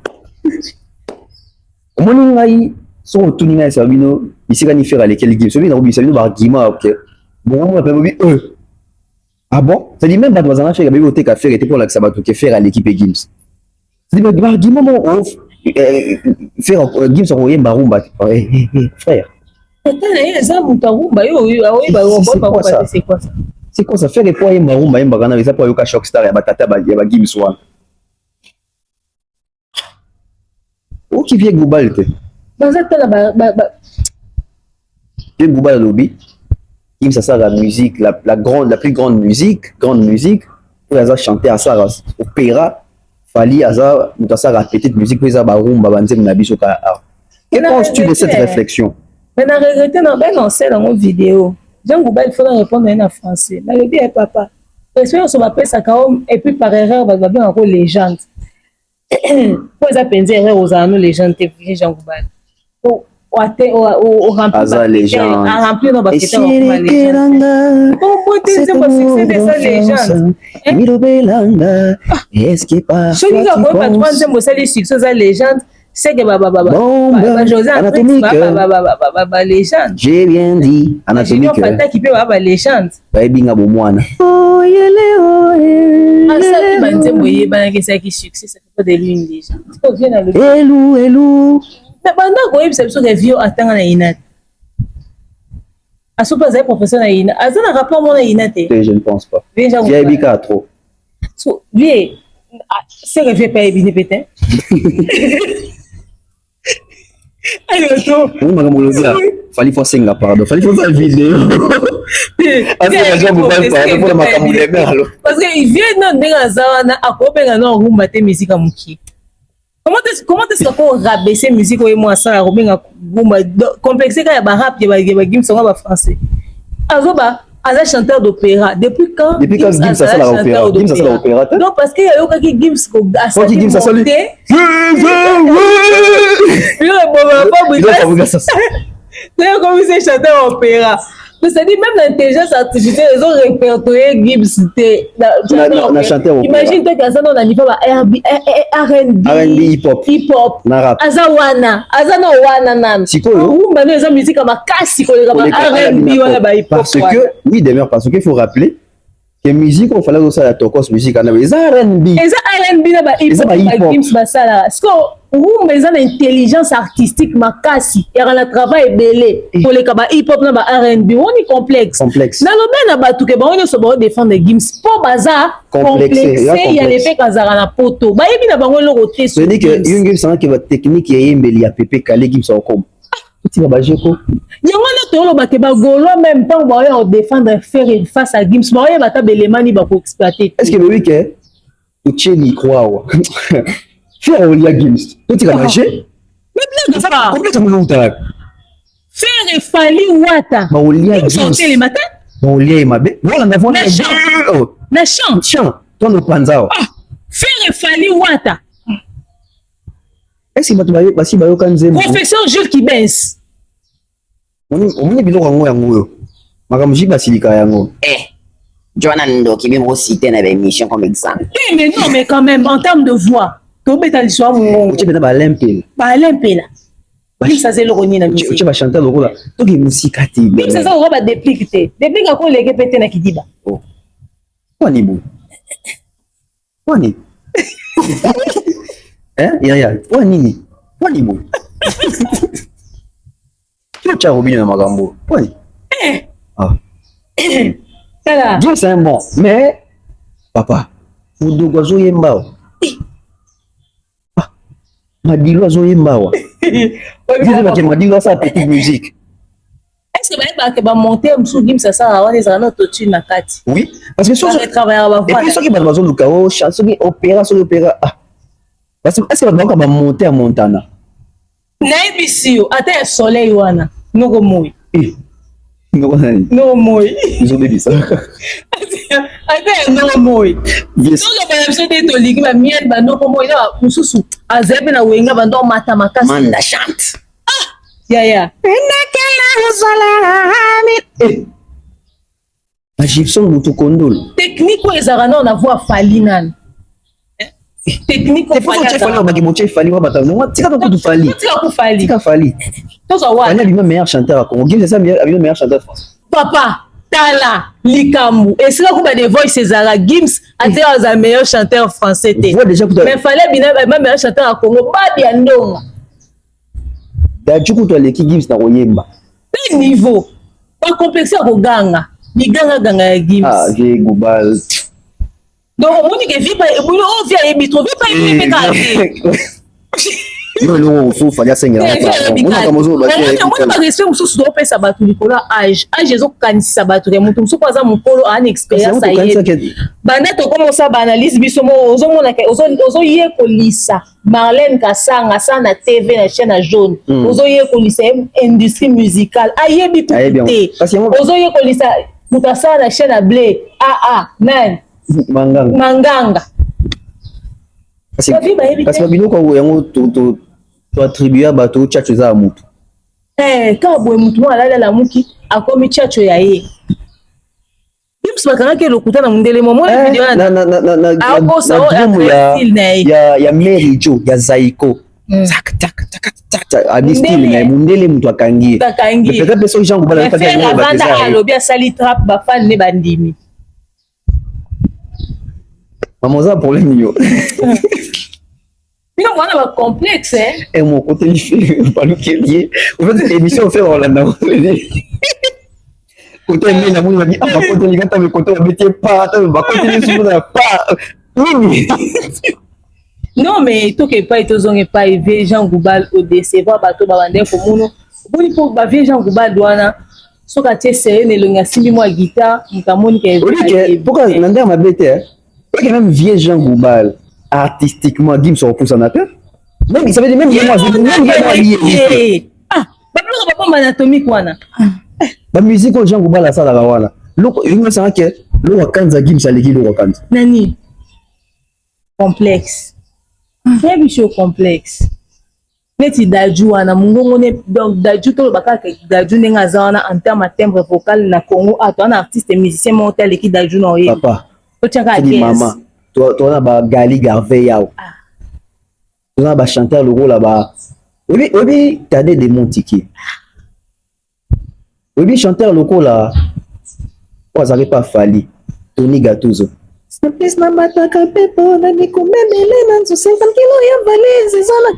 Au moins ngai so tout ni ngai sabino ici quand il faire avec les Gims celui na obi sabino ba argument OK. Bon on peut dire ah bon, c'est-à-dire même pas dans un affaire avec qu'à faire était pour la que ça va tout faire à l'équipe Gims. C'est-à-dire ba argument on faire Gims envoyer Marumba frère. C'est quoi ça? Faire les poids Marumba Mbagana ça pour yoka shock star ya batata ya Gims one. O qui vient global te. Vient global lobby. Gims ça sert la musique la plus grande musique pour les chanter à ça opéra. Fally aza mutasa la petite musique pour ça barumba banze na biso ka. Que penses-tu de cette réflexion? Mais na regretter na ben lancé dans mon vidéo. Jean Gouba il faut répondre en français. Mais le bien papa. Parce que on m'appelle ça quand et puis par erreur va bien encore légende. Pour ça penser erreur aux anneaux légende Jean Gouba. Au remplir légende. À remplir nos baquettes on va légende. Comment tu sais pas succès de sa légende? Mirobelanga. Est-ce que pas? Je dis que pas troisième au salut succès sa légende. C'est que José légende. J'ai bien dit anatomique. Qui peut avoir légende. Binga bomwana. Oh yele ah ça qui m'a dit moye bana que ça qui succès ça fait pas de lui une légende. C'est que vient dans le Elou. Mais pendant qu'on est sur les vieux attend na inat. A super professeur na inat. A ça n'a rapport mon inat. Je ne pense pas. J'ai bika trop. So lui c'est que j'ai pas ébiné peut-être. Fally faut senga pardon. Fally faut faire vidéo. Parce que il vient dans des zawana akobenga na rumba te musique à muki. Comment est-ce qu'on rabaisser musique au moi ça akobenga rumba complexé quand ya ba rap ya ba Gims sont ba français. Azoba Aza chanteur d'opéra. Depuis quand Gims a ça l'opéra? Gims a ça l'opéra? Non, parce qu'il y a eu Gims a ça monté. D'ailleurs, comme il s'est chanteur opéra. C'est-à-dire, même l'intelligence artificielle, ils ont répertorié Gims. Na chanteur. Imagine, toi, quand on a niveau R&B, hip-hop, na rap. Azawana, Azana Wana Nan. Sikoyo. Maintenant, ils ont musique comme Kasi, R&B, wala ba hip-hop. Parce que, oui, d'ailleurs, parce qu'il faut rappeler que musique, on fallait aussi la tokos musique, on avait R&B. Et ça, R&B, na ba hip-hop, Gims basala. Parce que, mais ils ont l'intelligence artistique makasi. Il y a un travail belé. Pour les kaba hip-hop na ba R&B, on est complexe. Complexe. Na lo ben na ba tout que ba on se ba défendre Gims. Pour baza complexé, il y a l'effet kazara na poto. Ba yebi na bango lo côté. Je dis que une Gims c'est que technique est embellie à Pepe Kale Gims en comme. Tu vas bajeko. Yango na to lo ba ke ba golo même temps ba on défendre faire face à Gims. Ba ya ba ta belemani ba ko exploiter. Est-ce que le week-end tu y crois? Faire au lia Gims. Tu vas manger? Mais bien ça. Complètement outa. Faire fali wata. Ba au lia Gims. Le matin. Ba au lia mabe. Voilà na vona. Na chant. Chant. Toi no panzao. Faire fali wata. Est-ce que tu vas passer ba yo kanzembo? Professeur Jules Kibens. On est bilo yango yango. Makamji basilika yango. Joanna Ndo qui vient me citer dans l'émission comme exemple. Mais non, mais quand même, en termes de voix, tu peux l'histoire mon. Tu peux pas l'imper. Pas l'imper là. Oui, ça c'est le roni na musique. Tu vas chanter le rôle là. Tu es musicati. Oui, ça on va dépliquer. Déplique à quoi les répéter na kidiba. Oh. Kwani bu. Kwani. Yaya. Kwani. Kwani bu. Tu as oublié na magambo. Kwani. Ah. Dieu c'est un bon, mais papa, vous dogo zo yemba. Ah, madilo zo yemba wa. Dis moi que madilo ça petite musique. Est-ce que va monter sur Gims ça va les ana autotune na kati. Oui, parce que sur travailler à et puis ceux qui va zo lukao, chanson qui opéra sur l'opéra. Ah. Parce que est-ce que va monter à Montana? Na ebisio, ata soleil wana, noko moi. No moi. Ils ont dit ça. Ate no moi. Yes. So le ba mso de to ligi ba miel ba no moi na mususu. Azebe na wenga ba ndo mata makasi. Manda chante. Ya. La Gibson mutu kondolo. Technique ko ezara na voix fali nan. Technique ko fali. C'est pour que tu fali wa bata. Non, tika to tu fali. Tika fali. To so wa. On a le meilleur chanteur à Congo. C'est ça le meilleur chanteur de France. Papa, tala, likambu. Et c'est là qu'on va des voix César Gims a été un meilleur chanteur français. Mais fallait bien un meilleur chanteur à Congo. Pas bien non. D'ailleurs, tu as l'équipe Gims na Royemba. Quel niveau? Pas complexé à Ganga. Ni ganga Gims. Ah, j'ai Goubal. Donc, on dit que vie pas, on vient et bitro, vie pas et non, faut faire ça. On a commencé à faire respect mususu do pesa batu likolo âge ezo kanisa batu ya mutu mususu aza mukolo ana expérience aye banda to commence à analyse biso mo ozomona ke ozoye kolisa Marlène Kasanga sa na TV na chaîne jaune ozoye kolisa industrie musicale ayebi tout ozoye kolisa mutasa na chaîne blé nan manganga parce que biloko yango to attribuer bato chacho za mutu quand boye mutu mo alala la muki akomi chacho ya ye Gims bakanga ke lokuta na mundele mo video ya Mary Jo ya Zaiko adistile na mundele mutu akangi peut-être peso Jean Goubala fa ya banda alobi asali trap ba fan ne bandimi mamoza problème yo. Non, on a un complexe, hein. Et mon côté, il fait pas le kélier. En fait, l'émission fait en l'an. Côté, il m'a dit, ah, côté, il a côté, on mettait pas, on va continuer sur le pas. Non, mais tout que pas, ils ont pas élevé Jean Goubal au décevoir, bateau, babandé, pour nous. Bon, il faut que Jean Goubal douana. So ka tie seré ne longa simi moi guitare, mutamoni ke. Pourquoi Nander m'a bêté? Pourquoi même vieux Jean Goubal artistiquement Gims se repousse en appel? Même ça veut dire même moi lié. Ah, papa anatomique wana. Ba musique Jean Goubal ça la wana. Loko il ça que lo wakanza Gims aleki lo wakanza. Nani? Complexe. C'est bicho complexe. neti Dadju wana mungongo ne donc Dadju to baka ke Dadju nenga zana en terme timbre vocal na Congo un artiste et musicien montel qui Dadju no ye papa to tiaka dis maman toi na ba Gali Garvey yao toi na ba chanteur le rôle là-bas oui t'as des démons tiki oui chanteur local là oh ça pas Fali Tony Gattuso Simplice na mataka pepo na nikomemele na nzo 50 kilo ya valise zona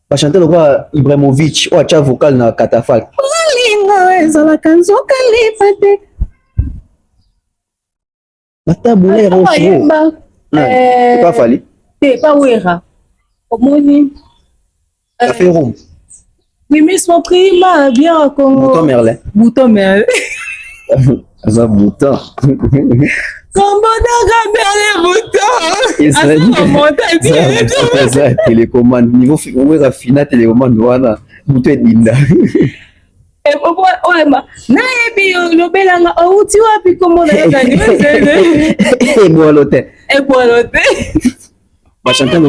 ba chanteur local Ibrahimovic oh acha vocal na Catafalque linga ezala kanzo kalipate batabule rocho pas Fali c'est pas Wera omoni café rond oui mais son prima bien au Congo Bouton Merlin ça bouton Combo de Merlin Bouton ça télécommande niveau on fina télécommande wana bouton dinda na ebi lobelanga outi wapi komona yokani ebolote ba chanter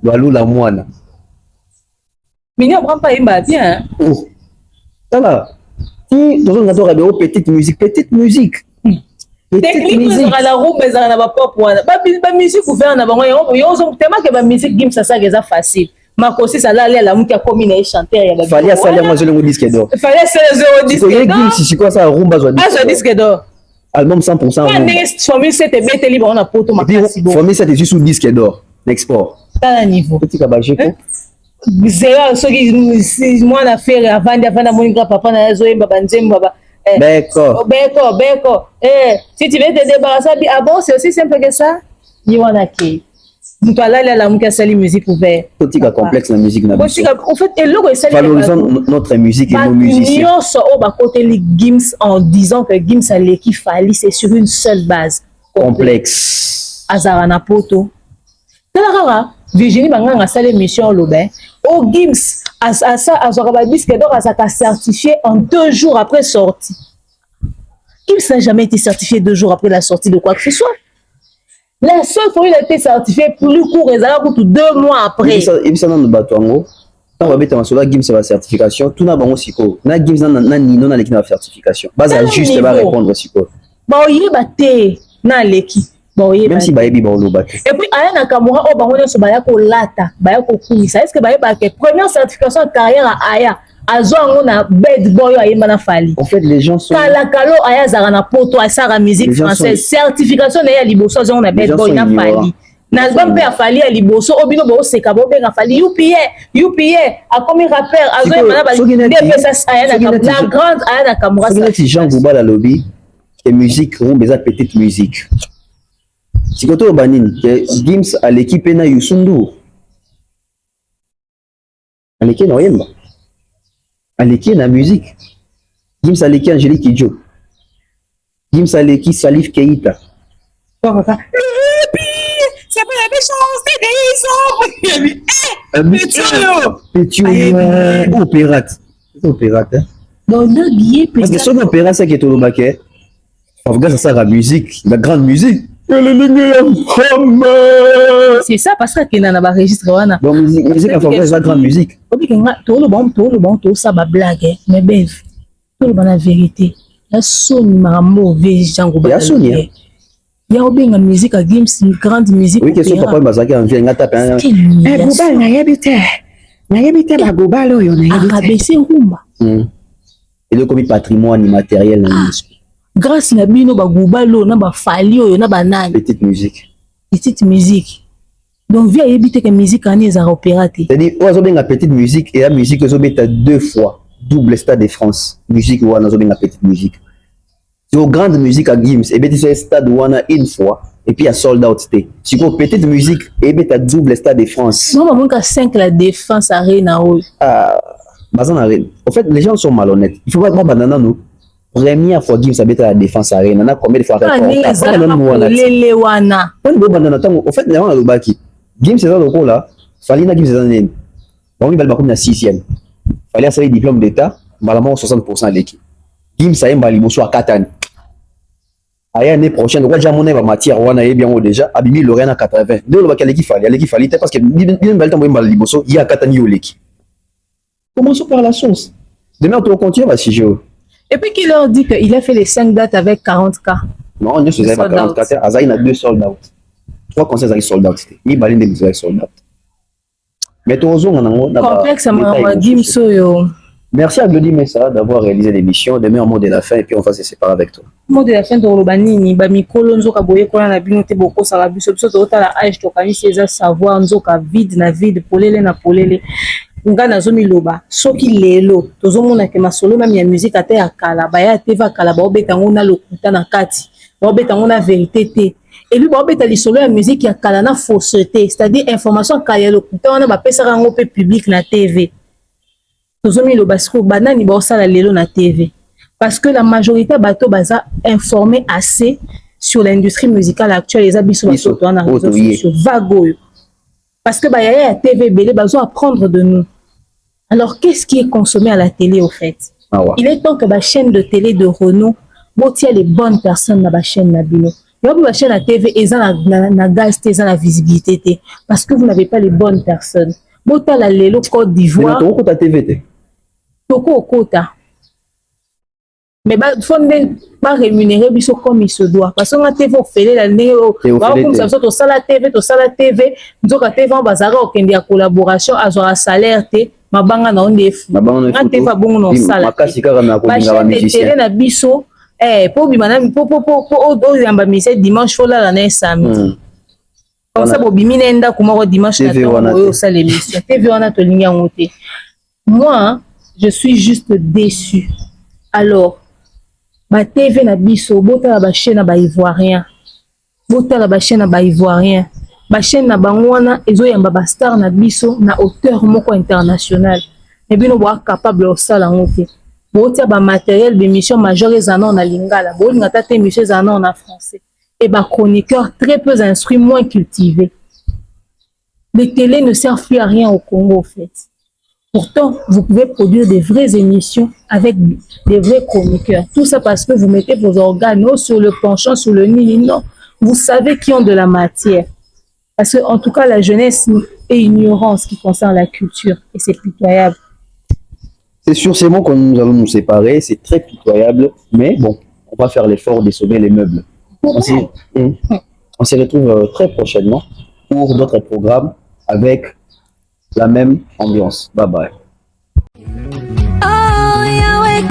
balula mwana mais on prend pas imba bien ça là si dans un adore de petite musique technique ezala la robe ezala na ba pop wana ba musique ouvert na bango yo zo tellement que ba musique game ça eza facile makosi ça là la muki akomi na chanteur ya ba fallait saler moi je le disque d'or disque si quoi ça rumba zo disque d'or album 100% rumba formule 7 beteli ba on a poto makasi bon formule 7 est juste sous disque d'or l'export ta niveau petit kabajeko zéro soki mwana fere avanda moninga papa na zoyemba banzemba ba Beko. Si tu veux te débarrasser, ah bon, c'est aussi simple que ça. Il y en a qui. Nous allons la musique à la musique ouverte. Petit complexe la musique. En fait, valorisons notre musique et nos musiciens. Nous sommes côté les Gims en disant que Gims a l'équipe Fali, c'est sur une seule base. Complexe. Azarana poto. Talara, Virginie Banganga a salé mission au Lobin. Au Gims, à ça, à Zoraba disque d'or, à ça certifié en 2 jours après sortie. Gims n'a jamais été certifié 2 jours après la sortie de quoi que ce soit. La seule fois où il a été certifié plus court, et ça 2 mois après. Et puis ça dans le bateau, quand on va mettre sur la Gims la certification, tout n'a pas aussi quoi. Na Gims n'a ni non avec la certification. Base à juste va répondre aussi quoi. Bah il est batté na l'équipe. Même si bayebi ba lo batté. Et puis aya na Kamura o bango so baya ko lata, baya ko kumisa. Est-ce que bayeba que première certification de carrière à Aya azongo na bad boy ayemba na Fali. En fait les gens sont Kalakalo Aya zara poto asa musique française. Certification na ya liboso azongo na bad boy na Fali. Na album pe Fali ya liboso obino bo seka bo benga Fali UPA a comme rappeur azongo na ba DPS Aya na la grande Aya na Kamura. C'est Jean Gouba la lobby et musique rumba eza petite musique. Si tu as Gims à l'équipe na Youssou à l'équipe na Yemba à l'équipe na musique Gims à l'équipe Angélique Kidjo Gims à l'équipe Salif Keita c'est pas la méchance des opérate donc le billet parce que son opéra c'est qui est au baquet regarde ça la musique la grande musique. C'est ça parce que na ba registre wana. Bon musique en français c'est grande musique. Obi kenga to le bon to ça ba blague mais ben to le bana vérité. La sonne mambo Jean Gouba. Ya sonne. Ya obi nga musique à Gims grande musique. Oui question papa bazaki en vie ngata pa. Gouba na yebite. Na yebite ba Gouba lo yo na yebite. Akabese rumba. Et le comme patrimoine immatériel na musique. Grâce na bino ba Gouba lo na ba Fali oyo na ba nani. Petite musique. Donc via éviter que musique en est à opérater. C'est-à-dire ozo benga petite musique et la musique ozo beta 2 fois double stade de France. Musique wana ozo benga petite musique. C'est au grande musique à Gims et beta ce stade wana une fois et puis à sold out stay. Si pour petite musique et beta double stade de France. Non maman ka 5 la défense arena oyo. Bazan arena. En fait les gens sont malhonnêtes. Il faut pas banana nous. Première fois Gims habite à la défense arena na combien de fois en fait les gens à Gims c'est dans le là Fali na Gims c'est dans le bon il va comme la 6e Fali a sa diplôme d'état malalement 60% de l'équipe Gims ça yemba liboso à 4 ans l'année prochaine, on va déjà monter ma matière, on a bien déjà, Abimi Lorraine à 80. Deux le bac qui fallait, parce que il y a Katani Oleki. Commençons par la source. Demain, on continue, bah, si je. Et puis qu'il leur dit qu'il a fait les 5 dates avec 40K. Non, on est sur 44. Azaï a 2 sold out. 3 concerts avec sold out. Il baline des musiques sold out. Mais tout le monde complexe, à Gimso, yo. Merci à Glody Messa d'avoir réalisé l'émission. Demain, un mot de la fin et puis on va se séparer avec toi. Mot de la fin de Robanini, Bamikolo, Nzoka Boye, Kola, Nabinote, Boko, Sarabiso, Sota, la âge, Tokani, César, savoir, Nzoka, vide, na vide, Polele, na Polele. Nga na zomi loba, soki lelo, tozo mona ke masolo même ya musique ate ya kala, ba ya teva kala, ba obeta ngona lokuta na kati, ba obeta ngona vérité te. Et puis ba obeta lisolo ya musique ya kala na fausseté, c'est-à-dire information kaya lokuta wana ba pesa rango pe public na TV. Tozo mi loba siko banani ba osala lelo na TV. Parce que la majorité bato baza informé assez sur l'industrie musicale actuelle, les abisso bato na réseaux sociaux vago. Parce que bah y a TV belé besoin apprendre de nous. Alors qu'est-ce qui est consommé à la télé au fait? Ah ouais. Il est temps que la chaîne de télé de renom botia les bonnes personnes dans la chaîne Nabino. Il y a la chaîne à TV et ça na gaz et ça la visibilité parce que vous n'avez pas les bonnes personnes. Bota la lelo Côte d'Ivoire. Mais tu as TV. Toko Kota. Mais bah faut pas rémunérer biso comme il se doit parce que la TV fait la néo bah comme ça to sala TV nzoka TV en bazara okende ya collaboration azora salaire te mabanga na ondefu na TV bongo no sala makasi kaka na ko binga ba musicien na biso po bimana po do yamba mise dimanche fola la na samedi comme ça bo bimina enda kuma dimanche na to sala l'émission TV wana to linga ngote. Moi je suis juste déçu. Alors ba TV na biso bota la ba chaîne na ba ivoirien bota la ba chaîne na ba ivoirien ba chaîne na bango wana ezo yamba ba star na biso na hauteur moko international et bino bo capable o sala ngote bota ba matériel d'émission majeur ezana na lingala bo ngata te émission ezana en français et ba chroniqueurs très peu instruits moins cultivés. Les télés ne servent plus à rien au Congo en fait. Pourtant, vous pouvez produire des vraies émissions avec des vrais chroniqueurs. Tout ça parce que vous mettez vos organes sur le penchant, sur le nid. Non, vous savez qui ont de la matière. Parce que, en tout cas, la jeunesse est ignorante en ce qui concerne la culture. Et c'est pitoyable. C'est sur ces mots que nous allons nous séparer. C'est très pitoyable. Mais bon, on va faire l'effort de sauver les meubles. On se retrouve très prochainement pour d'autres programmes avec la même ambiance. Bye bye. Oh, Yahweh,